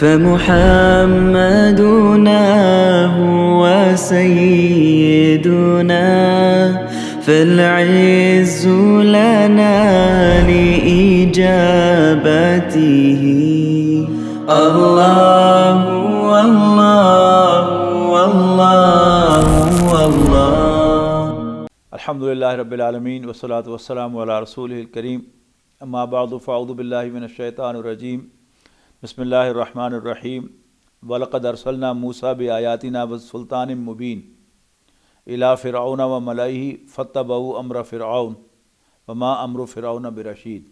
فمحمدنا هو سيدنا فالعز لنا لإجابته الله والله والله والله अल्हम्दुलिल्लाहि रब्बिल आलमीन वस्सलातु वस्सलामु अला रसूलिहिल करीम अम्मा बादु फ़अऊज़ु बिल्लाहि मिनश शैतानिर रजीम बिस्मिल्लाहिर रहमानिर रहीम वलक़द अरसलना मूसा बिआयातिना वसुल्तानिम मुबीन इला फ़िरऔन व मलाइहि फ़त्तबऊ अम्र फ़िरऔन वमा अम्रु फ़िरऔन बिरशीद।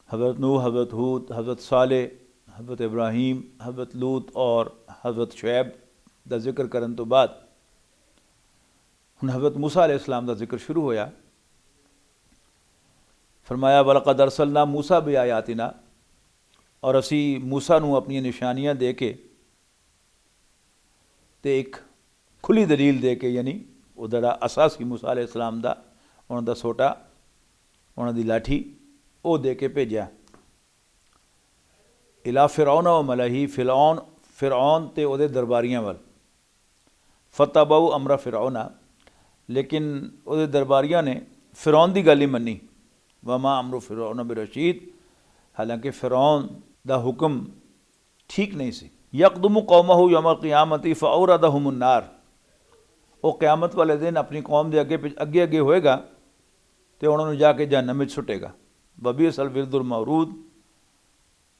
हज़रत नूह, हज़रत हूद, हज़रत सालेह, हज़रत इब्राहीम, हज़रत लूत और हज़रत शुएब दा जिक्र करन तो बाद हुण हज़रत मूसा अलैहिस्सलाम का जिक्र शुरू होया। फरमाया वलक़द अरसलना मूसा बिआयातिना, और असी मूसा नूं अपनी निशानियां दे के ते एक खुली दलील दे के, यानी वो जड़ा असासी मूसा अलैहिस्सलाम दा उन्हां दा सोटा उन्हां दी लाठी वो दे के भेजा। इला फ़िरऔन व मलाही, फ़िरऔन ते उहदे दरबारियां वल। फ़त्तबऊ अमरा फ़िरऔना, लेकिन उहदे दरबारियां ने फ़िरऔन की गल ही मनी। वमा अमरु फ़िरऔन बिरशीद, हालांकि फ़िरऔन दा हुक्म ठीक नहीं सी। यक़दुमु कौमहु यौमल क़ियामति फ़अौरदहुमुन नार, वो क़यामत वाले दिन अपनी कौम के अगे अगे होएगा तो उन्होंने जाके जहन्नम में सुटेगा। वबीअसल विर्दुल मवरूद,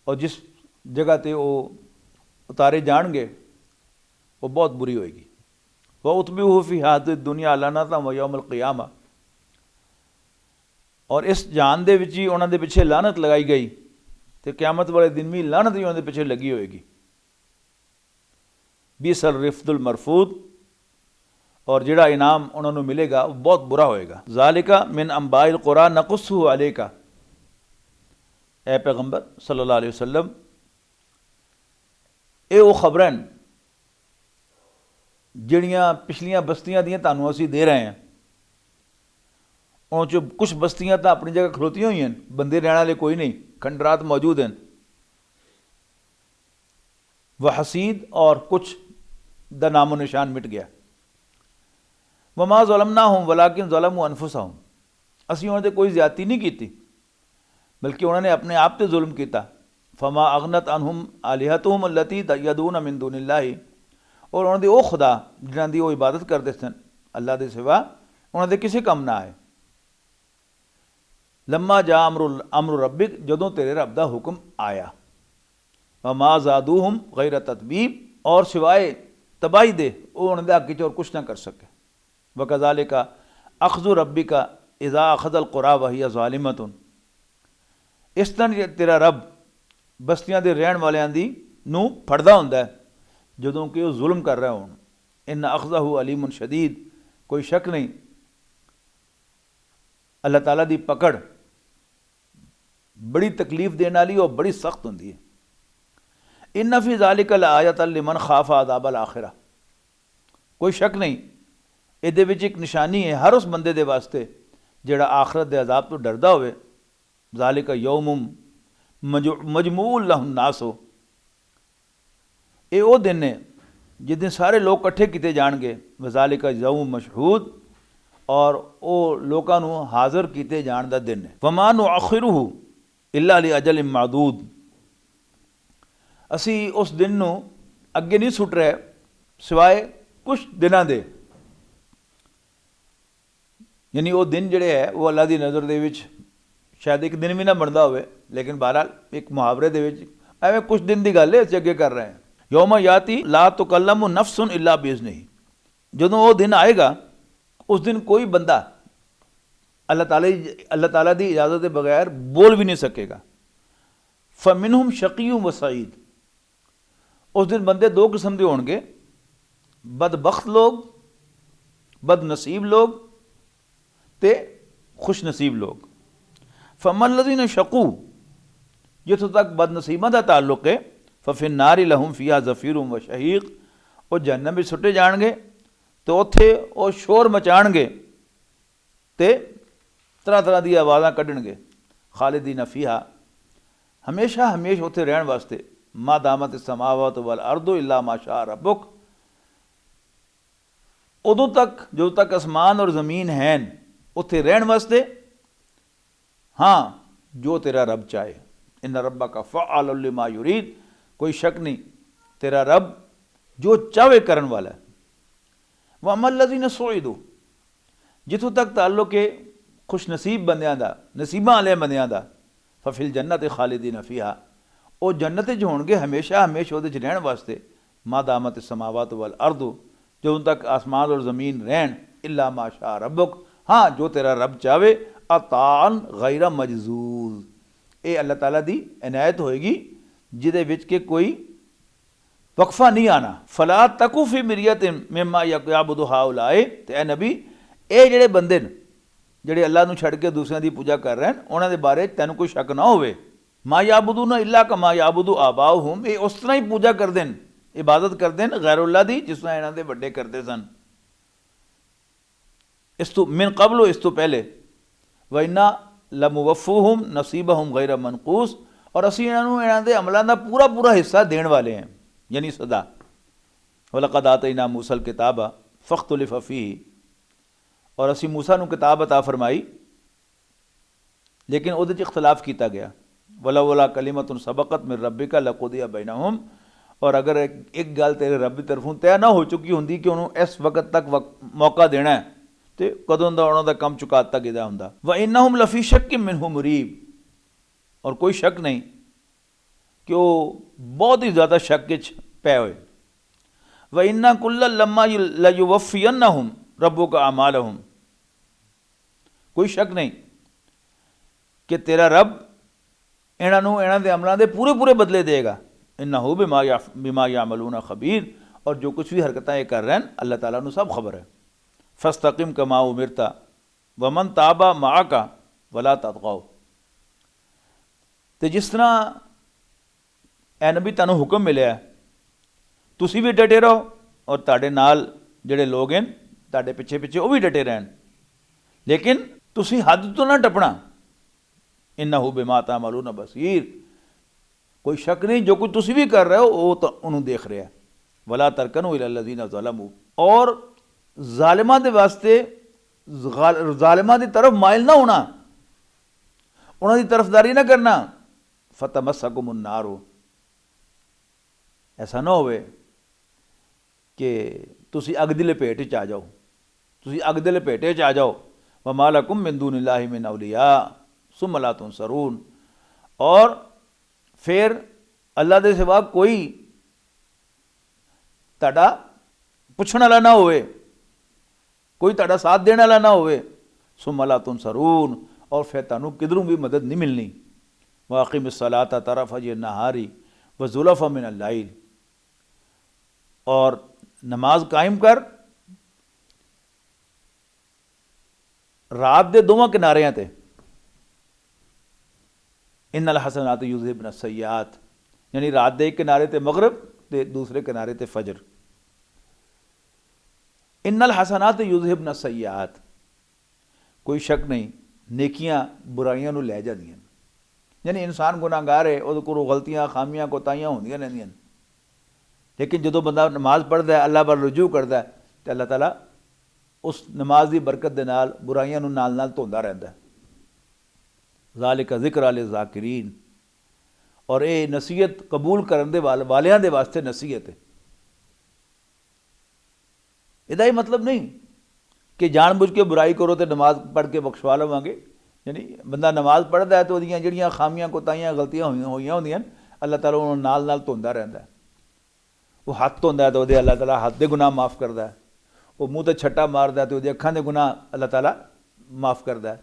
और जिस जगह ते वो उतारे जाएंगे वो बहुत बुरी होएगी। वह उत्बिहु फ़ी हाज़िहि दुनिया लानतन व यौमल क़ियामा, और इस जान दे विच ही उन्हां दे पिछे लानत लगाई गई तो क़यामत वाले दिन भी लानत ही उन्हां दे पिछे लगी होएगी। बिसल रिफ़दुल मरफूद, और जिहड़ा इनाम उन्होंने मिलेगा वो बहुत बुरा होएगा। ज़ालिका मिन अंबाइल क़ुरा नक़ुस्सुहु अलैका, ए पैगंबर सल्लल्लाहु अलैहि वसल्लम, ये वो खबरां जिहड़ियां पिछलियां बस्तियां दियां तुहानूं असीं दे रहे हैं। उन चो कुछ बस्तियां तो अपनी जगह खलोतियां हुई हैं, बंदे रहने वाले कोई नहीं, खंडरात मौजूद हैं। वह हसीद, और कुछ दा नामो निशान मिट गया। वमा ज़लमनाहुम वलाकिन ज़लमू अनफुसहुम, असीं उन्हां ते कोई ज़्यादती नहीं की, बल्कि उन्होंने अपने आप ते जुल्म किया। फमा अगनत अनहुम आलिहतुहुम अल्लती यदून मिन दुनिल्लाहि, और उन्होंने वो खुदा जिन्हां दी वो इबादत करते सन अल्लाह के सिवा उन्होंने किसी कम ना आए। लम्मा जा अमरु रब्बिक, जदों तेरे रब दा हुक्म आया। वमा ज़ादूहुम गैर ततबीब, और सिवाए तबाही दे वो उन्होंने अगे च और कुछ ना कर सके। वकज़ालिका अख़्ज़ु रब्बिका इज़ा अख़ज़ल क़ुरा वहिय ज़ालिमतुन, इस तरह तेरा रब बस्तियां दे रहन वालियां दी नूं फड़दा हुंदा है जदों कि वो जुल्म कर रहे होण। इन्ना अख़ज़हु अलीमुन शदीद, कोई शक नहीं अल्लाह ताला दी पकड़ बड़ी तकलीफ देने वाली और बड़ी सख्त होंदी है। इन्ना फ़ी ज़ालिका लआयतन लिमन खाफ़ अज़ाबल आखिरा, कोई शक नहीं इहदे विच एक निशानी है हर उस बंदे दे वास्ते जिहड़ा आखिरत दे अज़ाब तो डरदा होवे। ज़ालिका यौमुम मजमूउन लहुन नास, ये वो दिन है जिस दिन सारे लोग इकट्ठे किए जाएंगे। वज़ालिका यौम मशहूद, और वो लोगों को हाज़र किए जाने का दिन है। वमा नुअख़िरुहु इल्ला लिअजलिन मअदूद, असी उस दिन नूं अगे नहीं सुट रहे सिवाए कुछ दिनों दे, यानी वो दिन जिहड़े है वो अल्लाह की नज़र दे विच शायद एक दिन भी ना बनता हो, लेकिन बहरहाल एक मुहावरे दे विच एवें कुछ दिन की गल है असीं अगे कर रहे हैं। यौम याती ला तुकल्लमु नफ्सुन इल्ला बिइज़्निही, जदों वो दिन आएगा उस दिन कोई बंदा अल्लाह ताला की इजाज़त के बगैर बोल भी नहीं सकेगा। फ़मिनहुम शक़िय्युन व सईद, उस दिन बंदे दो किस्म के होंगे, बदबख्त लोग, बदनसीब लोग ते खुश नसीब लोग। फ़मल लज़ीन शक़ू, जिथों तक बदनसीबों का ताल्लुक है, फ़फ़िन नारी लहुम फ़िहा ज़फ़ीरुम व शहीक़, वो जहन्नम में सुटे जाएंगे तो उत्थे वो शोर मचाएंगे तो तरह तरह की आवाज़ां कढ़णगे। खालिदीन फ़ीहा, हमेशा हमेश उत्थे रहण वास्ते, मा दामत समावत वल अर्दो इल्ला मा शा रब्बुक, उदों तक जो तक आसमान और ज़मीन हैं उत्थे रहण वास्ते, हाँ जो तेरा रब चाहे। इन रब्बा का फ़अल लिमा युरीद, कोई शक नहीं तेरा रब जो चाहे करन वाला है। वह अमल लज़ीन सुईदू, जिथों तक ताल्लुक है खुश नसीब बंदियां दा, नसीबां वाले बंदियां दा, फफिल जन्नत खालिदीन फ़ीहा, वो जन्नत च होणगे हमेशा हमेशा उहदे च रहण वास्ते। मा दामत समावात वल अर्दु, जो तक आसमान और ज़मीन रहन, इल्ला मा शा रब्बुक, हाँ जो तेरा रब चाहे। अतान गैर मजजूज, ये अल्लाह ताला दी इनायत होएगी जिदे विच के कोई वक्फा नहीं आना। फला तकू फी मिरियत मिम्मा याबुदु हाउलाए, ते ए नबी ये जेड़े बंदे ने ਜਿਹੜੇ ਅੱਲਾ ਨੂੰ ਛੱਡ ਕੇ ਦੂਸਰਿਆਂ ਦੀ ਪੂਜਾ ਕਰ ਰਹੇ ਹਨ, ਉਹਨਾਂ ਦੇ ਬਾਰੇ ਤੈਨੂੰ ਕੋਈ ਸ਼ੱਕ ਨਾ ਹੋਵੇ। ਮਾ ਯਾਬੁਦੂਨ ਇਲਾ ਕਮਾ ਯਾਬੁਦੂ ਆਬਾਉਹੁਮ, ਇਹ ਉਸ ਤਰ੍ਹਾਂ ਹੀ ਪੂਜਾ ਕਰਦੇ ਨੇ, ਇਬਾਦਤ ਕਰਦੇ ਨੇ ਗੈਰੁल्लाह ਦੀ, ਜਿਸ ਤਰ੍ਹਾਂ ਇਹਨਾਂ ਦੇ ਵੱਡੇ ਕਰਦੇ ਸਨ। ਇਸ ਤੋਂ ਮਿਨ ਕਬਲੋ, ਇਸ ਤੋਂ ਪਹਿਲੇ, व इन्ना लमुवफ़ूहुम नसीबहुम गैर मनकूस, और असी इन्होंने इन्हों के अमलों का पूरा पूरा हिस्सा देने वाले हैं, यानी सदा। वलक़द आतैना मूसल किताबा फ़ख्तुलिफ़ फ़ीही, और असी मूसा नूं किताब अता फरमाई लेकिन उहदे च इख्तलाफ किया गया। वलौला कलिमतुन सबक़त मिन रब्बिका लक़ुदिया बैनहुम, और अगर एक गल तेरे रब की तरफों तय ना हो चुकी होंदी कि उन्होंने इस वक्त तक मौका देना है, तो कदों का उन्होंने काम चुका दिता गया होंदा। व इन्नहुम लफ़ी शक्क मिन्हु मुरीब, और कोई शक नहीं कि वो बहुत ही ज़्यादा शक पै हुए। व इन्ना कुल्लन लम्मा लयुवफ़्फ़ियन्नहुम रब्बुका अमालहुम, कोई शक नहीं कि तेरा रब इन्हों के अमलों के पूरे पूरे बदले देगा। इन्नहु बिमा यामलून खबीर, और जो कुछ भी हरकतें ये कर रहे हैं अल्लाह ताला नूं सब खबर है। फस्तकिम कमा उमिरता वमन ताबा माका वला ततगाओ, तो जिस तरह ए नबी तुहानूं हुक्म मिलिया तुसी भी डटे रहो, और तुहाडे नाल जिहड़े लोग हैं तुहाडे पिछे पिछे वो भी डटे रहन, लेकिन तुसी हद तो ना टपना। इन्नहु बिमा तामलून बसीर, कोई शक नहीं जो कुछ तुसी भी कर रहे हो वो तो उन्होंने देख रहा है। वला तरकनू इला लज़ीना ज़लमू, और जालिमा दे वास्ते जालिमा की तरफ माइल ना होना, उन्होंने तरफदारी ना करना। फतमस्सकुमुन नारो, ऐसा ना होवे कि तुसी अग दी लपेट च आ जाओ, तुसी अग दे लपेटे च आ जाओ। वमा लकुम मिन दूनिल्लाहि मिन औलिया सुम्मा ला तुनसरून, और फिर अल्लाह के सिवा कोई तुहाडा पुछण वाला ना होवे, कोई तुहाडा साथ देने वाला ना होवे। सुम्मा ला तुनसरून, और फिर तुहानूं किधरों भी मदद नहीं मिलनी। वाक़िमिस सलाता तरफ़य नहारी व ज़ुलफ़ा मिनल लैल, और नमाज कायम कर रात के दोवां किनारियां ते। इन्नल हसनात युज़हिबन सय्यात, यानी रात के एक किनारे ते मगरब ते दूसरे किनारे ते फजर। इन्नल हसनात युज़हिबन सय्यात, कोई शक नहीं नेकियां बुराइयां नूं लै जांदियां, यानी इंसान गुनाहगार है, उहदे कोलों गलतियां खामियां कोताहियां होंदियां रहंदियां, लेकिन जो बंदा नमाज पढ़ता है अल्लाह पर रुजू करता है तो अल्लाह ताला उस नमाज की बरकत के नाल बुराइयां नूं नाल नाल धोंदा रहंदा है। ज़ालिका ज़िक्रा लिज़ाकिरीन, और ये नसीहत कबूल करने वालियां दे वास्ते नसीहत है। इहदा ही मतलब नहीं कि जानबूझ के बुराई करो तो नमाज पढ़ के बख्शवा लवांगे, यानी बंदा नमाज पढ़ता है तो उहदियां जिहड़ियां खामियां कोताहियां गलतियां होईयां होंदियां अल्लाह ताला उन्होंने नाल नाल धोंदा रहंदा है। वो हाथ धोंदा है तो उहदे अल्लाह ताला हाथ दे गुनाह माफ़ करता है, वो मूँह ते छट्टा मारदा है तो उहदी अखां दे गुनाह अल्लाह ताला माफ़ करता है।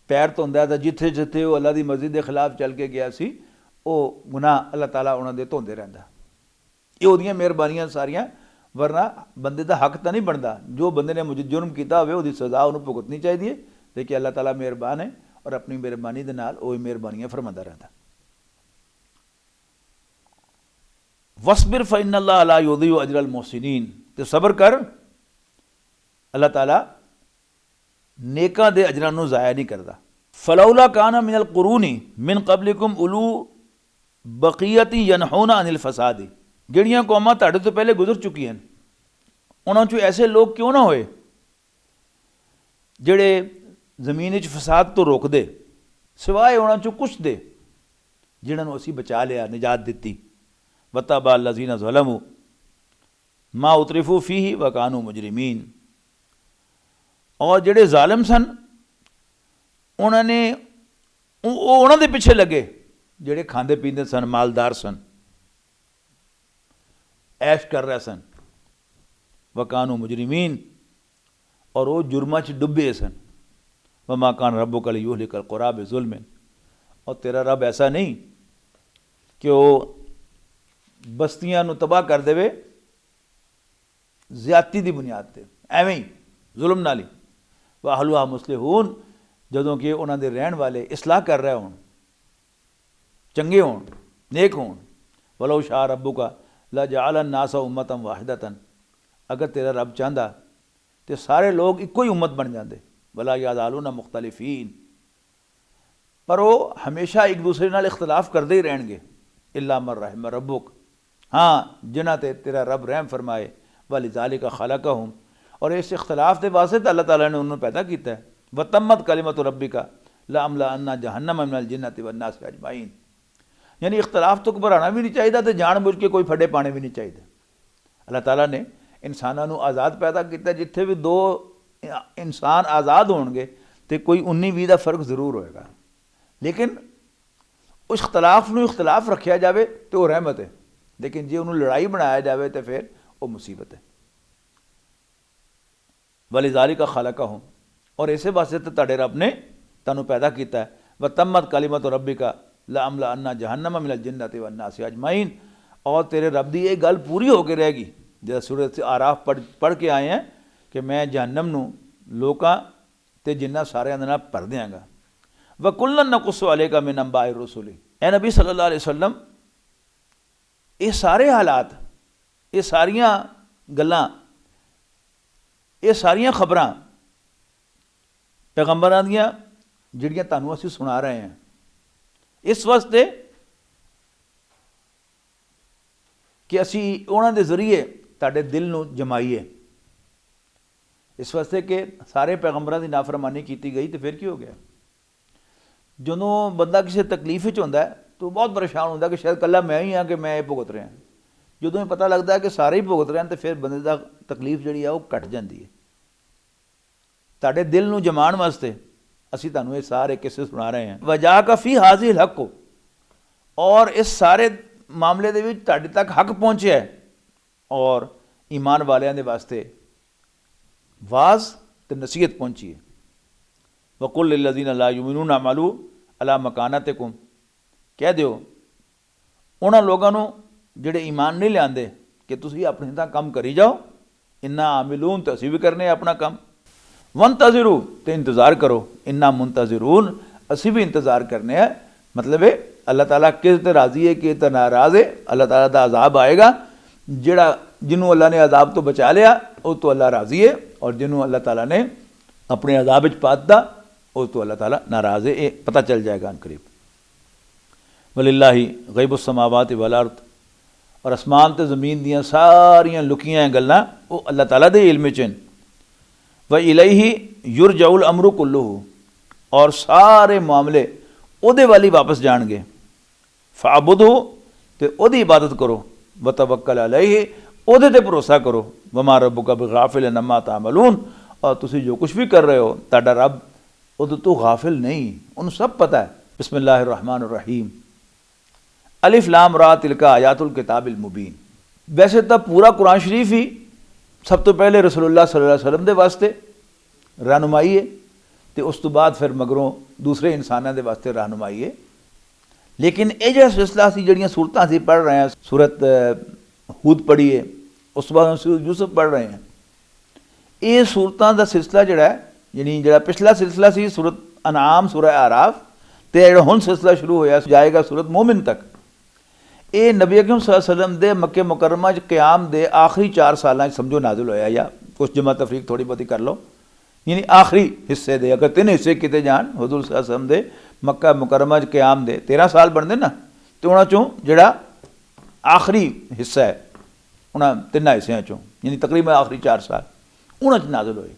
पैर धोंदा है तो जिथे जिथे वो अल्लाह की मस्जिद के खिलाफ चल के गया सी वो गुनाह अल्लाह ताला उन्होंने धोंदे रहंदा। ये उहदियां मेहरबानियां सारियां, वरना बंदे का हक तो नहीं बनता। जो बंदे ने मुझे जुर्म किया हो उसकी सज़ा उन्होंने भुगतनी चाहिए, लेकिन अल्लाह ताला मेहरबान है और अपनी मेहरबानी के नाल वो मेहरबानियां फरमाता रहता। वस्बिर फ़इन्नल्लाह ला युज़िउ अजरल मुहसिनीन, तो सब्र कर, अल्लाह ताला नेकां दे अजरां नूं ज़ाया नहीं करता। फलौला काना मिनल कुरूनी मिन कबलिकुम उलू बकीयती यनहूना अनिल फसादी, ਜਿਹੜੀਆਂ ਕੌਮਾਂ ਤੁਹਾਡੇ ਤੋਂ ਪਹਿਲੇ ਗੁਜ਼ਰ ਚੁੱਕੀਆਂ ਉਹਨਾਂ 'ਚੋਂ ਐਸੇ ਲੋਕ ਕਿਉਂ ਨਾ ਹੋਏ ਜਿਹੜੇ ਜ਼ਮੀਨ ਵਿੱਚ ਫਸਾਦ ਤੋਂ ਰੋਕਦੇ, ਸਿਵਾਏ ਉਹਨਾਂ 'ਚੋਂ ਕੁਛ ਦੇ ਜਿਨ੍ਹਾਂ ਨੂੰ ਅਸੀਂ ਬਚਾ ਲਿਆ, ਨਿਜਾਤ ਦਿੱਤੀ। वतबा लज़ीना ज़लमू मा उतरिफू फ़ीही व कानू मुजरिमीन, और ਜਿਹੜੇ ਜ਼ਾलिम ਸਨ ਉਹਨਾਂ ਨੇ ਉਹਨਾਂ ਦੇ ਪਿੱਛੇ ਲੱਗੇ ਜਿਹੜੇ ਖਾਂਦੇ ਪੀਂਦੇ ਸਨ, ਮਾਲਦਾਰ ਸਨ, ऐश कर रहे सन। वकानू मुजरिमीन, और वो जुर्मा च डुबे सन। वमा कान रब्बुका लियुहलिकल क़ुरा बिज़ुल्मिन, और तेरा रब ऐसा नहीं कि वो बस्तियां नूं तबाह कर देवे ज़्यादती दी बुनियाद ते, एवें ही जुल्म नाल ही। व अहलुहा मुस्लिहून, जदों कि उन्हां दे रहण वाले इस्लाह कर रहे होण, चंगे होण, नेक होण। वलौ शाह रब्बुका ला जअलन नासा उम्मतन वाहिदतन, अगर तेरा रब चाहता तो सारे लोग इको ही उम्मत बन जाते। वला यज़ालूना मुख्तलिफीन, पर वो हमेशा एक दूसरे नाल इख्तलाफ करते ही रहेंगे। इल्ला मन रहम रब्बुक, हाँ जिन्हां ते तेरा रब रहम फरमाए। वलिज़ालिका खलक़हुम, और इस इख्तलाफ के वास्ते अल्लाह ताला ने उन्होंने पैदा किया है। वतम्मत कलिमतु रब्बिका लअमलअन्ना जहन्नम मिनल जिन्नति वन्नास अजमाइन, यानी इख्तलाफ तो घबराना भी नहीं चाहिए, तो जानबूझ के कोई फड्डे पाने भी नहीं चाहिए। अल्लाह ताला ने इंसानों को आज़ाद पैदा किया, जिथे भी दो इंसान आज़ाद होंगे तो कोई 19-20 का फर्क जरूर होएगा, लेकिन उस इख्तलाफ में इख्तलाफ रखा जाए तो वह रहमत है, लेकिन जो उन्होंने लड़ाई बनाया जाए तो फिर वो मुसीबत है। वलिज़ालिका खलक़हुम, और इसे वास्ते तो तुहाडे रब ने तुहानूं पैदा किया है। वतम्मत कलिमतु रब्बिका लअमलअन्ना जहन्नम मिनल जिन्नति वन्नास अजमाइन, और तेरे रब की ये गल पूरी होकर रहेगी। जब सूरत आराफ पढ़ के आए हैं कि मैं जहन्नम नूं लोकां ते जिन्ना सारियां दे नाल भर देंगा। व कुल्लन नकुस्सु अलैका मिन अंबाइ रुसुली, ए नबी सल्लल्लाहु अलैहि वसल्लम ये सारे हालात, ये सारियां गल्लां, ये सारियां खबरां पैगंबरां दियां जिहड़ियां तुहानूं असीं सुना रहे हैं, इस वास्ते कि असी उन्हां दे जरिए तुहाडे दिल नूं जमाईए। इस वास्ते कि सारे पैगंबरां दी नाफरमानी की गई तो फिर की हो गया। जदों बंदा किसी तकलीफ विच हुंदा है तो बहुत परेशान होंदा कि शायद कल्ला मैं ही हाँ कि मैं ये भुगत रहा। जदों पता लगता है कि सारे ही भुगत रहे हैं तो फिर बंदे दा तकलीफ जिहड़ी है वो घट जाती है। तुहाडे दिल नूं जमाण वास्ते असी तुहानूं ये सारे किस्से सुना रहे हैं। वजा का फी हाजिल हक को, और इस सारे मामले दे विच तुहाडे तक हक पहुँचा है, और ईमान वालियां दे वास्ते वाज ते नसीहत पहुँची है। वकुल लिल्लज़ीना ला युमिनूना अमलू अला मकानतिकुम, कह दिओ उन्हां लोगों नूं जिहड़े ईमान नहीं लिआंदे कि तुसीं अपने तां काम करी जाओ, इन्ना आमिलून, तो असीं भी करने अपना काम। वंतज़िरू, तो इंतज़ार करो, इन्ना मुंतज़िरून, असी भी इंतज़ार करने हैं। मतलब है अल्लाह ताला किस ते राज़ी है कि ते नाराज़ है। अल्लाह ताला दा अज़ाब आएगा, जिहड़ा जिन्हों अल्लाह ने अज़ाब तो बचा लिया वो तो अल्लाह राज़ी है, और जिन्हों अल्लाह ताला ने अपने अज़ाब विच पा दित्ता वो तो अल्लाह ताला नाराज़ है। ये पता चल जाएगा अनकरीब। वलिल्लाहि गैबुस समावाति वल अर्द, और आसमान ते ज़मीन दियां सारियां लुकियां गल्लां वो अल्लाह ताला दे इल्म च हन। व इलैहि युरजउल अमरु कुल्लुहु, और सारे मामले उहदे वाली वापस जाणगे। फाबुदहु, ते उहदी इबादत करो। व तवक्कल अलैहि, उहदे ते भरोसा करो। वमा रब्बुका बिगाफिलिन अम्मा तामलून, और तुसीं जो कुछ भी कर रहे हो तुहाडा रब उहदे तो गाफिल नहीं, उन्हें सब पता है। बिस्मिल्लाहिर रहमानिर रहीम। अलिफ लाम रा तिलका आयातुल किताबिल मुबीन। वैसे तो पूरा कुरान शरीफ ही सब तो पहले रसूलुल्लाह सल्लल्लाहु अलैहि वसल्लम दे वास्ते रहनुमाई है, तो उस तो बाद फिर मगरों दूसरे इंसानों के वास्ते रहनुमाई है। लेकिन ये जो सिलसिला सी जड़ियाँ सूरतां असीं पढ़ रहे हैं, सूरत हूद पढ़ी है, उस तो बाद सूरत यूसुफ पढ़ रहे हैं, ये सूरतां दा सिलसिला जिहड़ा है, यानी जिहड़ा पिछला सिलसिला सी सूरत अनाम सूरह आराफ, तो जिहड़ा हुण सिलसिला शुरू होया जाएगा सूरत मोमिन तक। ये नबी अकरम सल्लल्लाहु अलैहि वसल्लम दे मक्के मुकरमा च क़याम दे आखिरी 4 सालां समझो नाज़िल होया, या कुछ जमा तफरीक थोड़ी बहुती कर लो, यानी आखिरी हिस्से दे अगर 3 हिस्से किते जान हुजूर सल्लल्लाहु अलैहि वसल्लम दे मक्का मुकरमा च क़याम दे 13 साल बनते ना, तो उन्हां चों जिहड़ा आखिरी हिस्सा है उन्हां 3 हिस्सियां चों यानी तकरीबन आखिरी 4 साल उन्हां च नाज़िल होए।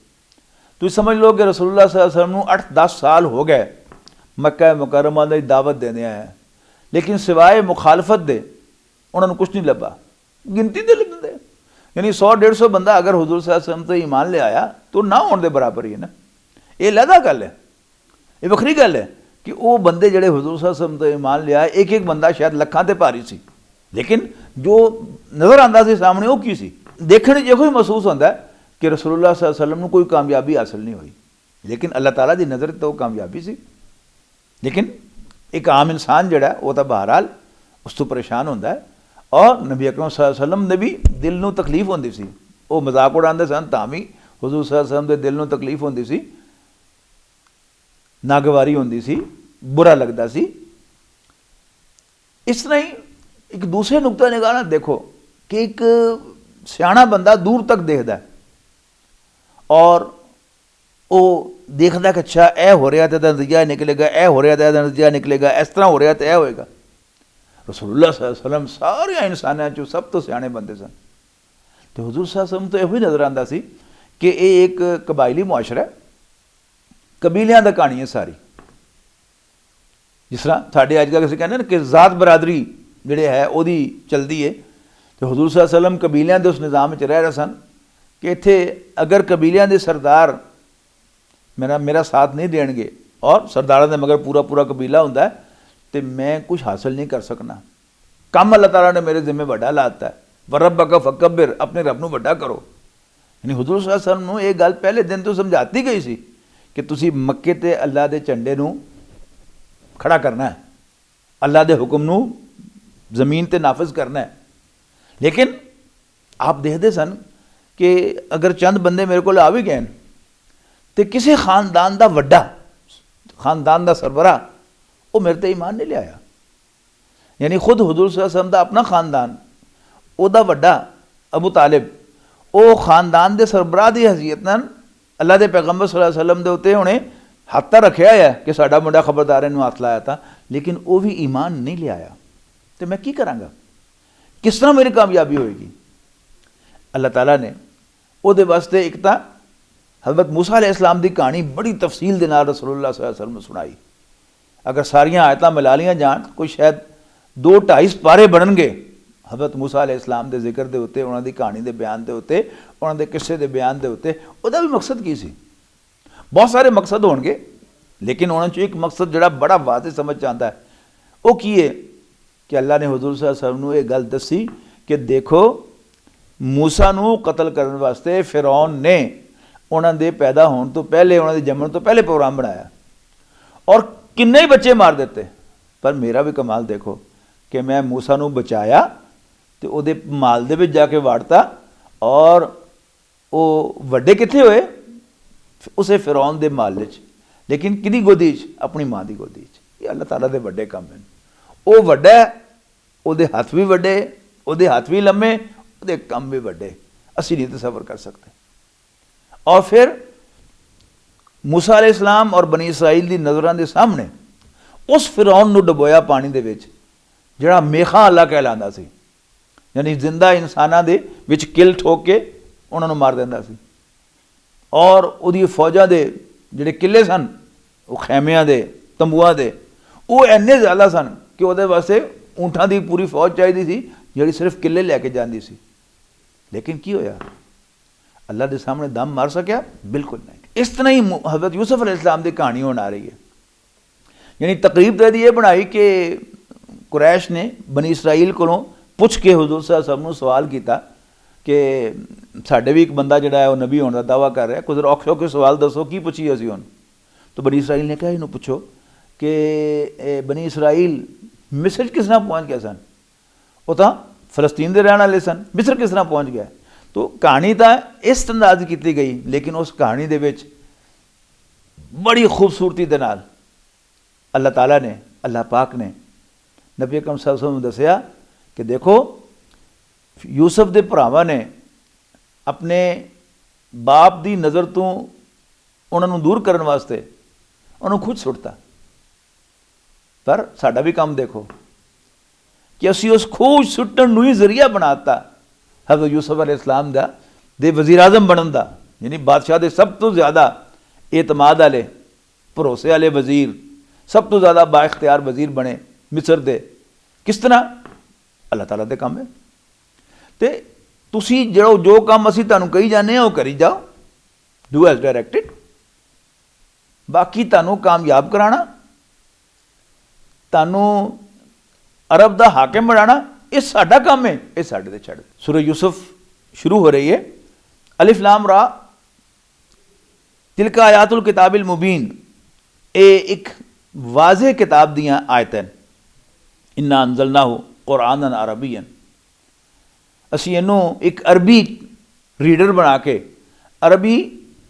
तुसीं समझ लो कि रसूलुल्लाह सल्लल्लाहु अलैहि वसल्लम नूं 8-10 साल हो गए मक्का मुकरमा दी दावत देंदे आए, लेकिन सिवाए मुखालफत दे उन्हां नूं कुछ नहीं लभा, गिनती दे लभदे। यानी 100-150 बंदा अगर हुजूर सल्लल्लाहु अलैहि वसल्लम ते ईमान ले आया तो ना होने दे बराबर ही है ना। ये लहदा गल है, ये वखरी गल है कि वो बंदे जिहड़े हुजूर सल्लल्लाहु अलैहि वसल्लम ते ईमान ले आए एक एक बंदा शायद लखां ते भारी सी, लेकिन जो नज़र आंदा सी सामने वो की सी, देखने जो ही महसूस होंदा है कि रसूलुल्लाह सल्लल्लाहु अलैहि वसल्लम नूं कोई कामयाबी हासिल नहीं हुई, लेकिन अल्लाह ताला दी नज़र तो कामयाबी सी। लेकिन एक आम इंसान जिहड़ा वो तो बहरहाल उस तो परेशान होंदा है। और नबी अकरम सल्लल्लाहु अलैहि वसल्लम ने भी दिल नूं तकलीफ होंदी सी, वो मजाक उड़ाते सन तां भी हुजूर सल्लल्लाहु अलैहि वसल्लम दे दिल नूं तकलीफ होंदी सी, नागवारी होंदी सी, बुरा लगदा सी। इस तरह ही एक दूसरे नुक्ता निगाह नाल देखो कि एक सियाणा बंदा दूर तक देखदा है और वो देखदा कि अच्छा ए हो रहा तो नतीजा निकलेगा, ए हो रहा तो नतीजा निकलेगा, इस तरह हो रहा तो यह होएगा। रसूलुल्लाह सल्लल्लाहु अलैहि वसल्लम सारे इंसानों चों सब तो सियाणे बंदे सन, तो हुजूर सल्लल्लाहु अलैहि वसल्लम तो यही नज़र आंदा सी कि ये एक कबायली मुआशरा है, कबीलियां दी कहानी है सारी। जिस तरह साढ़े अजकल असीं कहने ना कि जात बरादरी जिहड़े है ओहदी चलदी है, तो हुजूर सल्लल्लाहु अलैहि वसल्लम कबीलियां दे उस निज़ाम में रह रहे सन कि इत्थे अगर कबीलियां दे सरदार मेरा साथ नहीं देंगे और सरदारां दे मगर पूरा पूरा कबीला हुंदा है तो मैं कुछ हासिल नहीं कर सकना। कम अल्लाह ताला ने मेरे जिम्मे वड्डा लाता है, वरब्बका फकब्बिर, अपने रब नूं वड्डा करो। यानी हुजूर सल्लल्लाहु अलैहि वसल्लम नूं ये गल पहले दिन तो समझाती गई सी कि तुसीं मक्के ते अल्लाह दे झंडे नूं खड़ा करना है, अल्लाह दे हुक्म नूं ज़मीन ते नाफिज करना है। लेकिन आप देखते सन कि अगर चंद बंदे मेरे को आ भी गए तो किसी खानदान का वड्डा खानदान का सरबराह वो मेरे ते ईमान नहीं लिया। यानी खुद हुजूर सल्लल्लाहु अलैहि वसल्लम का अपना खानदान ओदा वड्डा अबू तालिब वो खानदान के सरबराह की हैसियत नाल अल्लाह के पैगंबर सल्लल्लाहु अलैहि वसल्लम के उत्ते उन्हें हथ तो रखा है कि साडा मुंडा खबरदार इनू हथ लाया था, लेकिन वो भी ईमान नहीं लिया। तो मैं की करांगा, किस तरह मेरी कामयाबी होएगी। अल्लाह ताला ने उहदे वास्ते एक तो हज़रत मूसा अलैहिस्सलाम की कहानी बड़ी तफसील दे नाल रसूलुल्लाह सल्लल्लाहु अलैहि वसल्लम सुनाई। अगर सारियां आयतां मिला लियां जान कोई शायद 2-2.5 पारे बनणगे हज़रत मूसा अलैहिस्सलाम के जिक्र के उत्ते, उन्हां दी कहानी के बयान के उत्ते, उन्हां दे किस्से के बयान के उत्ते। उहदा भी मकसद की सी, बहुत सारे मकसद होणगे, लेकिन उन्हां चों एक मकसद जिहड़ा बड़ा वाज़ेह समझ आंदा है वो की है कि अल्लाह ने हुजूर सल्लल्लाहु अलैहि वसल्लम नूं ये गल दसी कि देखो मूसा नूं कतल करने वास्ते फिरौन ने उन्हां दे पैदा होने तो पहले, उन्हां दे जम्मण तो पहले प्रोग्राम बनाया और किन्ने ही बच्चे मार देते। पर मेरा भी कमाल देखो कि मैं मूसा नूं बचाया तो उहदे माल दे विच जाके वाड़ता और वो वड्डे कित्थे होए उसे फिरौन दे माल विच, लेकिन किहदी गोदी च, अपनी मां दी गोदी च। ये अल्लाह ताला दे वड्डे काम हैं। वो वड्डा है, उहदे हथ भी वड्डे, उहदे हथ भी लम्मे, उहदे काम भी वड्डे, असीं नहीं तसव्वुर कर सकते। और फिर मूसा अलैहिस्सलाम और बनी इसराइल की नज़रां दे सामने उस फिरौन नूं डुबोया पानी दे विच जिहड़ा मेखा अल्लाह कहलांदा सी, यानी जिंदा इंसानां दे विच किल ठोक के उन्हां नूं मार दिंदा सी। और उहदी फौजां दे जिहड़े किले सन वो खैमियां दे तंबूआं दे वो इन्ने ज़्यादा सन कि उहदे वास्ते ऊंटां दी पूरी फौज चाहिदी सी जिहड़ी सिर्फ किले लैके जांदी सी। लेकिन की होया, अल्लाह के सामने दम मार सकिया? बिल्कुल नहीं। इस तरह ही हज़रत यूसुफ अलैहिस्सलाम की कहानी होने आ रही है। यानी तकरीब तो ये बनाई कि कुरैश ने बनी इसराइल को पुछ के हुजूर सल्लल्लाहु अलैहि वसल्लम सवाल किया कि साडे भी एक बंदा जिहड़ा है वो नबी होने का दावा कर रहा है, कुछ औखे औखे सवाल दसो की पुछिए असीं हुण। तो बनी इसराइल ने कहा इन्हूं पुछो कि बनी इसराइल मिस्र किस तरह पहुँच गया सन, वो तो फलस्तीन के रहने वाले सन, मिस्र किस तरह पहुँच गया। तो कहानी तो इस अंदाज की गई, लेकिन उस कहानी दे विच बड़ी खूबसूरती दे नाल अल्लाह ताला ने, अल्लाह पाक ने नबी अकरम सल्लल्लाहु अलैहि वसल्लम दसिया कि देखो यूसुफ दे भरावां ने अपने बाप दी नज़र तो ਉਹਨਾਂ ਨੂੰ ਦੂਰ ਕਰਨ ਵਾਸਤੇ ਉਹਨੂੰ ਖੁਦ ਸੁੱਟਤਾ। ਪਰ ਸਾਡਾ ਵੀ ਕੰਮ ਦੇਖੋ ਕਿ ਅਸੀਂ ਉਸ ਖੋਜ ਸੁੱਟਣ ਨੂੰ ਹੀ ਜ਼ਰੀਆ ਬਣਾਤਾ ਹਜ਼ਰਤ ਯੂਸਫ अलैहिस्सलाम ਦਾ ਦੇ ਵਜ਼ੀਰ ਆਜ਼ਮ ਬਣਨ ਦਾ, ਯਾਨੀ ਬਾਦਸ਼ਾਹ ਦੇ ਸਭ ਤੋਂ ਜ਼ਿਆਦਾ एतमाद वाले भरोसे वाले वजीर, सब तो ज़्यादा बाइख्तियार वजीर बने मिस्र दे। किस तरह? अल्लाह ताला दे काम है। तो तुसी जो काम असी तुहानू कही जाने वो करी जाओ, डू एज डायरैक्टेड। बाकी तुहानू कामयाब कराना, तुहानू अरब दा हाकिम बनाना, ये साडा काम है, ये साडे ते छड्ड। सूरह यूसुफ शुरू हो रही है, अलिफ लाम रा, तिलका आयातुल किताबिल मुबीन, ये एक वाज़े किताब दियाँ आयतन। इन्ना अंज़लनाहु कुरानन अरबियन, असी इनू एक अरबी रीडर बना के, अरबी